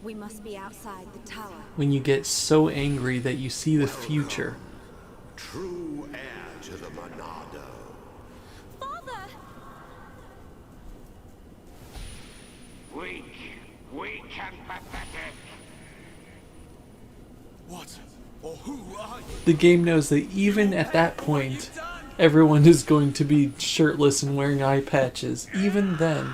S2: We must be outside the tower.
S1: When you get so angry that you see the future.
S8: True heir to the Monado.
S2: Father!
S3: Weak and pathetic.
S5: What? Or who are you?
S1: The game knows that even at that point, everyone is going to be shirtless and wearing eye patches. Even then.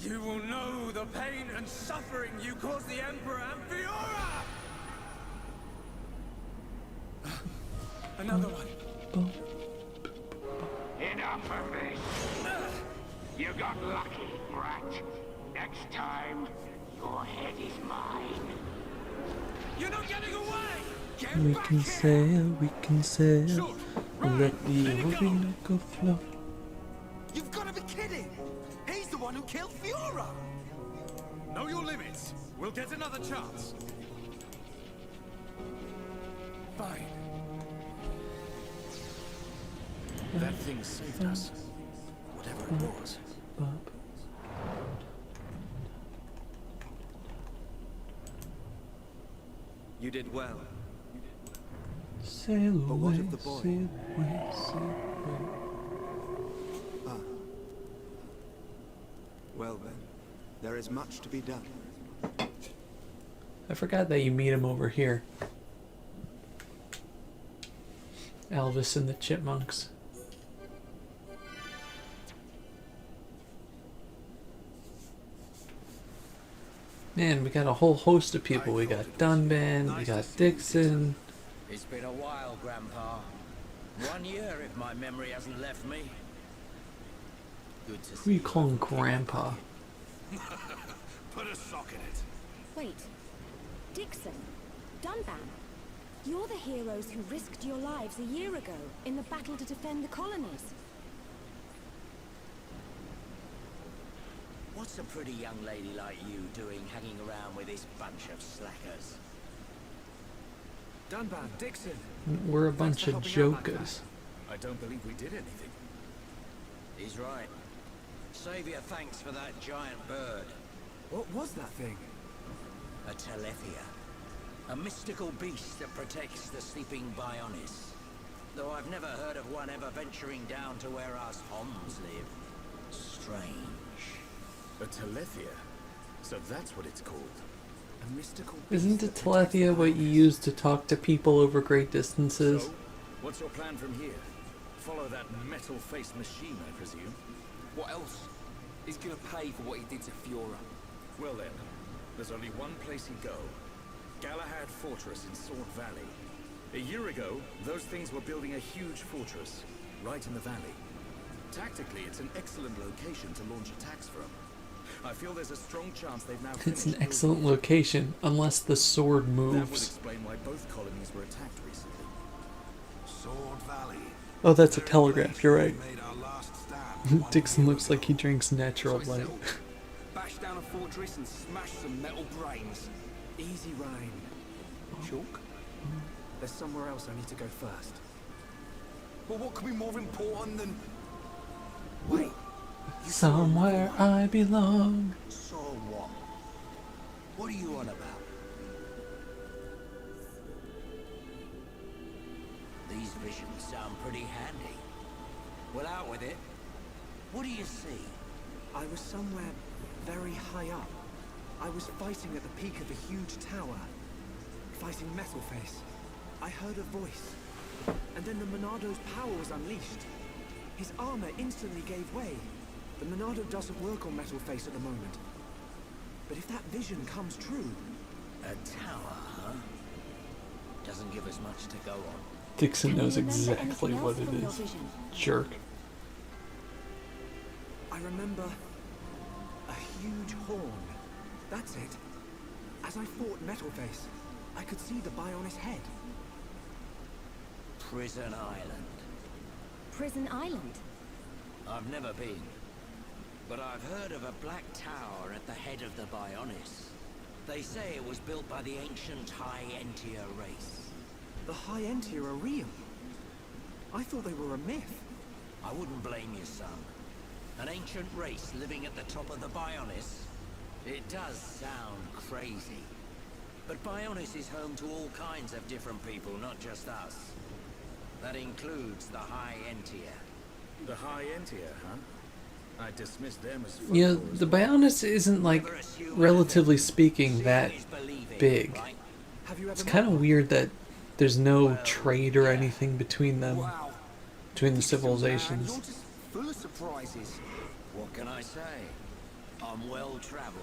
S5: You will know the pain and suffering you caused the Emperor and Fiora! Another one.
S3: Enough of this. You got lucky, brat. Next time, your head is mine.
S5: You're not getting away! Get
S1: We
S5: back
S1: can
S5: here!
S1: sail, we can sail.
S5: Xord,
S1: Let
S5: Ryan,
S1: the
S5: let it go.
S1: arena go flow.
S4: You've got to be kidding! He's the one who killed Fiora!
S5: Know your limits. We'll get another chance. Fine. That thing saved us. Whatever it was.
S4: You did well.
S1: Sail
S4: But what
S1: away,
S4: of the boy?
S1: sail away, sail away.
S4: Well then, there is much to be done.
S1: I forgot that you meet him over here. Elvis and the Chipmunks. Man, we got a whole host of people. We got Dunban, we got Dixon.
S7: It's been a while, Grandpa. 1 year, if my memory hasn't left me. Good to
S1: Who are
S7: see
S1: you calling Grandpa?
S5: Put a sock in it.
S2: Wait. Dixon. Dunban. You're the heroes who risked your lives a year ago in the battle to defend the colonies.
S7: What's a pretty young lady like you doing hanging around with this bunch of slackers?
S4: Dunban, Dixon.
S1: We're a bunch of
S4: Thanks for helping out,
S1: jokers.
S5: I don't believe we did anything.
S7: He's right. Savior, thanks for that giant bird.
S4: What was that thing?
S7: A Telethia. A mystical beast that protects the sleeping Bionis. Though I've never heard of one ever venturing down to where us Homs live. Strange.
S5: A Telethia? So that's what it's called.
S4: A mystical
S1: Isn't
S4: beast
S1: a
S4: that protects
S1: Telethia
S4: the
S1: what you
S4: Bionis.
S1: use to talk to people over great distances?
S5: So, what's your plan from here? Follow that metal-faced machine, I presume?
S9: What else? He's gonna pay for what he did to Fiora.
S5: Well then, there's only one place he'd go. Galahad Fortress in Sword Valley. A year ago, those things were building a huge fortress, right in the valley. Tactically, it's an excellent location to launch attacks from. I feel there's a strong chance they've now
S1: It's
S5: finished
S1: an
S5: building
S1: excellent
S5: it.
S1: location, unless the sword
S5: That would
S1: moves.
S5: explain why both colonies were attacked recently.
S8: Sword Valley.
S1: Oh, that's a telegraph, you're right.
S8: Made our last stand.
S1: Dixon looks like he drinks natural
S9: So
S1: light.
S9: it's settled. Bash down a fortress and smash some metal brains.
S4: Easy, Ryan. Chalk? There's somewhere else I need to go first.
S9: But what could be more important than...
S4: Wait.
S1: Somewhere I belong.
S7: So what? What are you on about? These visions sound pretty handy. Well, out with it. What do you see?
S10: I was somewhere very high up. I was fighting at the peak of a huge tower. Fighting Metalface. I heard a voice. And then the Monado's power was unleashed. His armor instantly gave way. The Monado doesn't work on Metalface at the moment. But if that vision comes true...
S7: A tower, huh? Doesn't give us much to go on.
S1: Dixon
S2: Can you
S1: knows
S2: remember
S1: exactly
S2: anything
S1: what
S2: else
S1: it
S2: from your
S1: is.
S2: vision?
S1: Jerk.
S10: I remember... a huge horn. That's it. As I fought Metalface, I could see the Bionis head.
S7: Prison Island.
S2: Prison Island?
S7: I've never been. But I've heard of a black tower at the head of the Bionis. They say it was built by the ancient High Entier race.
S10: The High Entier are real. I thought they were a myth.
S7: I wouldn't blame you, son. An ancient race living at the top of the Bionis? It does sound crazy. But Bionis is home to all kinds of different people, not just us. That includes the High Entier.
S5: The High Entier, huh? I dismissed them as
S1: You know,
S5: folklore.
S1: the Bionis isn't, like, relatively speaking, that big.
S10: Have you
S1: It's
S10: ever
S1: kind
S10: met
S1: of
S10: one?
S1: weird that there's no trade or anything between them,
S9: Wow.
S1: between the
S9: You're
S1: civilizations.
S9: just full of surprises.
S7: What can I say? I'm well traveled.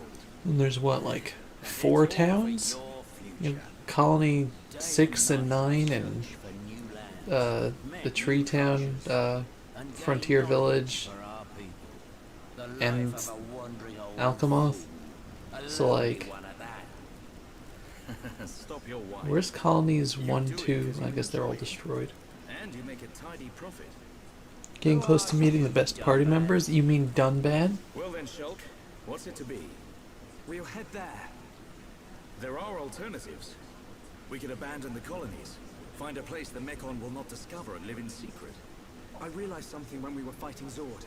S1: And there's what, like, 4 towns? You know, Colony 6 and 9 and the Tree Town, Frontier Village, and Alchemoth. So, like,
S5: Stop your whine.
S1: where's Colonies 1, 2? I guess they're all destroyed.
S5: And you make a tidy profit.
S1: Getting close to meeting the best party members? You mean Dunbad?
S5: Well then, Shulk, what's it to be?
S10: We'll head there.
S5: There are alternatives. We could abandon the colonies, find a place the Mekon will not discover and live in secret.
S10: I realized something when we were fighting Xord.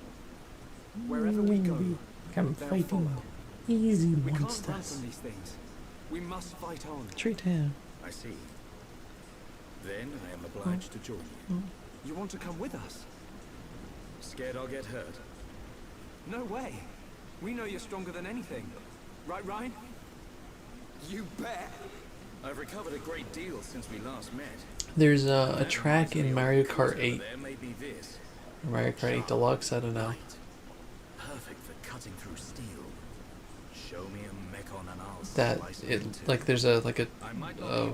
S10: Wherever we go,
S1: I'm
S10: they'll
S1: fighting
S10: follow.
S1: easy
S10: We can't run
S1: monsters.
S10: from these things. We must fight on.
S1: Tree Town.
S5: I see. Then I am obliged to join you.
S10: You want to come with us?
S5: Scared I'll get hurt?
S10: No way. We know you're stronger than anything. Right, Ryan?
S9: You bet.
S5: I've recovered a great deal since we last met.
S1: There's a track in Mario Kart 8.
S5: There may be this.
S1: Mario Kart 8 Deluxe, I don't know.
S5: Perfect for cutting through steel. Show me a Mekon and I'll
S1: That
S5: slice
S1: it
S5: into
S1: like there's a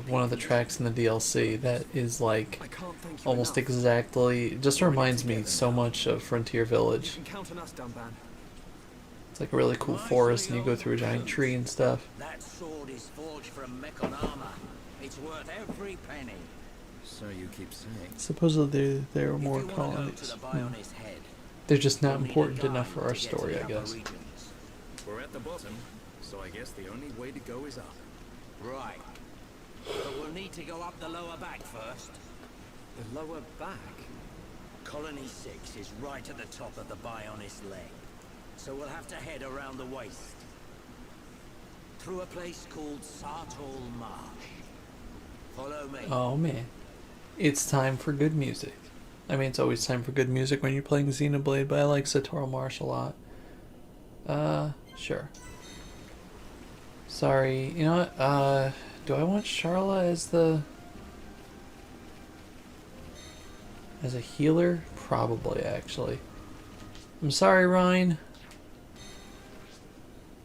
S1: one of the tracks in the DLC that is like
S10: I can't thank you
S1: almost
S10: enough.
S1: exactly, it just reminds me so much of Frontier
S10: You
S1: Village.
S10: can count on us, Dunban.
S1: It's like a really cool forest and you go through a giant tree and stuff.
S7: That sword is forged from Mekon armor. It's worth every penny.
S5: So you keep saying.
S1: Supposedly there are more
S7: If you wanna go to
S1: colonies.
S7: the Bionis head,
S1: They're just not
S7: you'll need a
S1: important
S7: guide
S1: enough for our
S7: to get to
S1: story,
S7: the
S1: I
S7: upper
S1: guess.
S7: regions.
S5: We're at the bottom, so I guess the only way to go is up.
S7: Right. But we'll need to go up the lower back first.
S10: The lower back.
S7: Colony 6 is right at the top of the Bionis leg. So we'll have to head around the waist. Through a place called Sartol Marsh. Follow me.
S1: Oh man. It's time for good music. I mean, it's always time for good music when you're playing Xenoblade, but I like Sartol Marsh a lot. Sure. Sorry, you know what, do I want Charla as a healer? Probably, actually. I'm sorry, Ryan.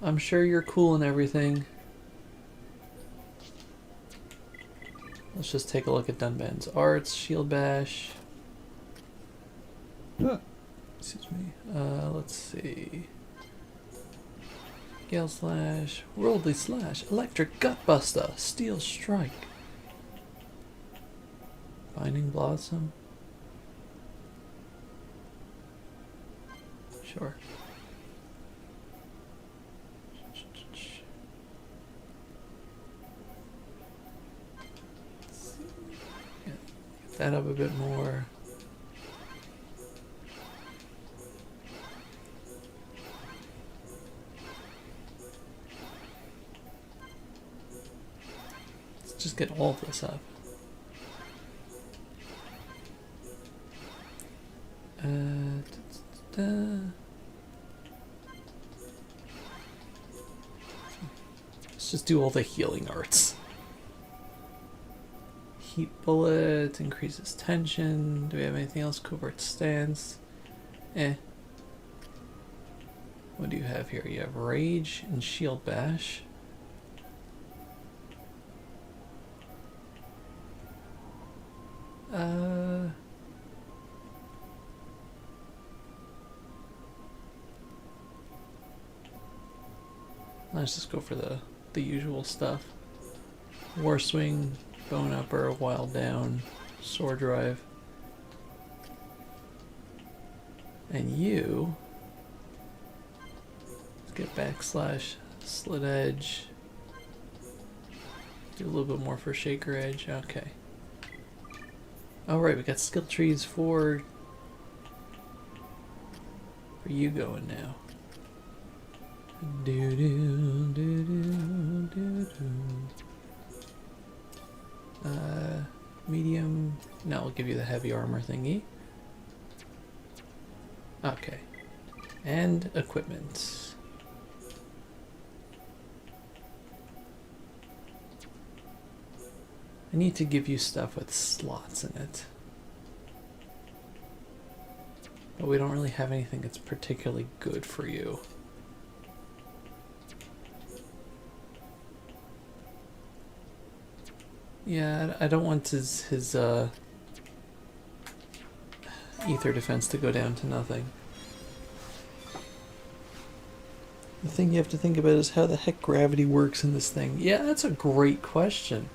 S1: I'm sure you're cool and everything. Let's just take a look at Dunban's arts. Shield Bash. Excuse me. Let's see. Gale Slash, Worldly Slash, Electric Gutbuster, Steel Strike, Binding Blossom. Sure. Get that up a bit more. Just get all of this up. Let's just do all the healing arts. Heat bullet increases tension. Do we have anything else? Covert stance. Eh. What do you have here? You have rage and shield bash. Let's just go for the usual stuff. War swing, bone upper, wild down, sword drive. And you let's get backslash, slit edge. Do a little bit more for shaker edge. Okay. Alright, we got skill trees for you going now. Do do do do do do. Medium. No, I'll give you the heavy armor thingy. Okay. And equipment. I need to give you stuff with slots in it. But we don't really have anything that's particularly good for you. Yeah, I don't want his ether defense to go down to nothing. The thing you have to think about is how the heck gravity works in this thing. Yeah, that's a great question.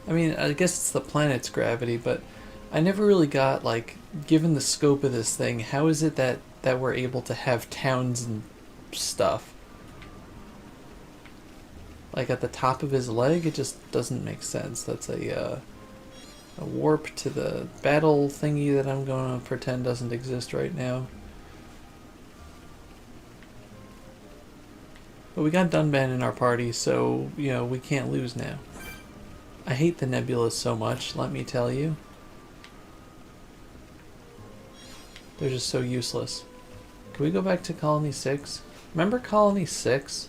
S1: I mean, I guess it's the planet's gravity, but I never really got, like, given the scope of this thing, how is it that we're able to have towns and stuff? Like at the top of his leg, it just doesn't make sense. That's a warp to the battle thingy that I'm going to pretend doesn't exist right now. But we got Dunban in our party, so, you know, we can't lose now. I hate the nebulas so much, let me tell you. They're just so useless. Can we go back to Colony 6? Remember Colony 6?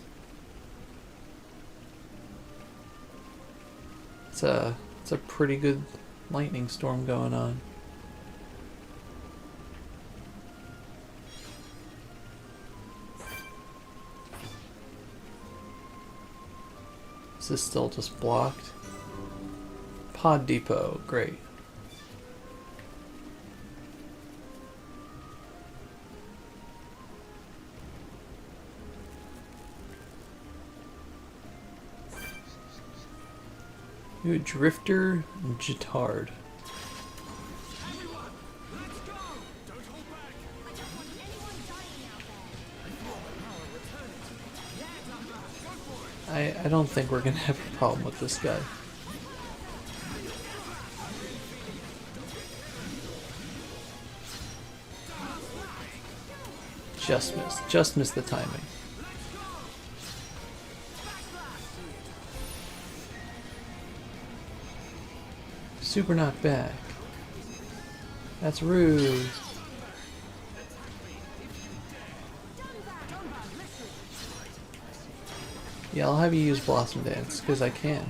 S1: It's a pretty good lightning storm going on. Is this still just blocked? Pod Depot, great. You Drifter and Jitard. I don't think we're gonna have a problem with this guy. Just missed the timing. Super knock back. That's rude. Yeah, I'll have you use Blossom Dance, because I can.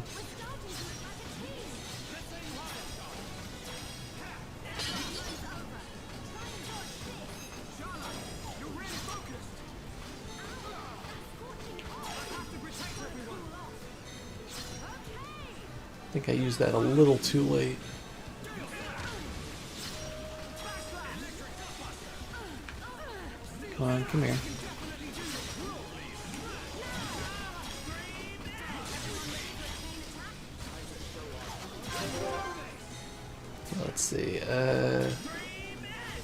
S1: I think I used that a little too late. Come on, come here. Let's see,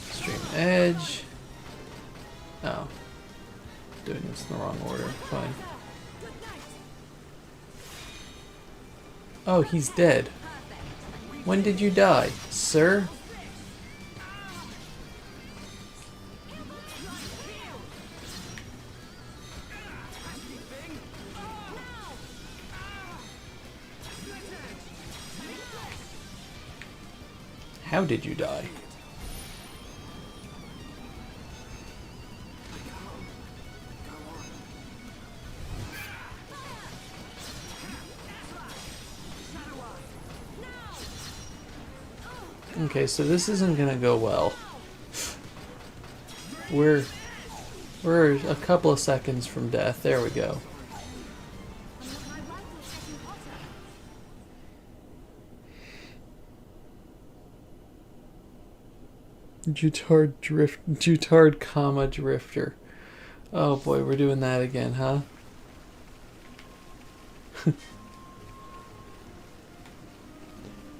S1: Extreme Edge. Oh. Doing this in the wrong order. Fine. Oh, he's dead. When did you die, sir? How did you die? Okay, so this isn't gonna go well. We're a couple of seconds from death. There we go. Jutard, comma, drifter. Oh boy, we're doing that again, huh?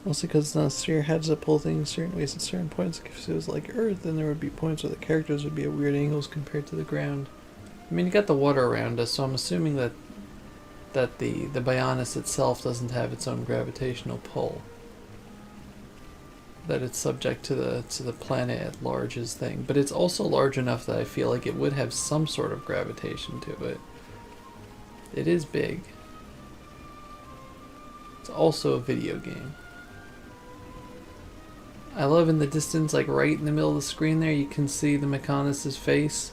S1: Also because it's not sphere heads that pull things certain ways at certain points. If it was like Earth, then there would be points where the characters would be at weird angles compared to the ground. I mean, you got the water around us, so I'm assuming that the Bionis itself doesn't have its own gravitational pull. That it's subject to the planet at large's thing. But it's also large enough that I feel like it would have some sort of gravitation to it. It is big. It's also a video game. I love in the distance, like right in the middle of the screen there, you can see the Mechonis' face.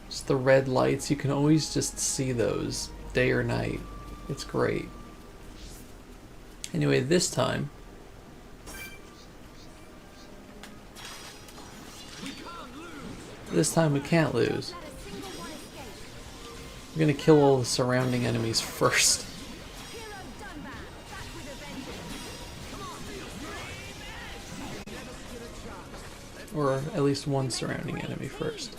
S1: Just the red lights, you can always just see those, day or night. It's great. Anyway, this time... This time we can't lose. We're gonna kill all the surrounding enemies first. Or at least one surrounding enemy first.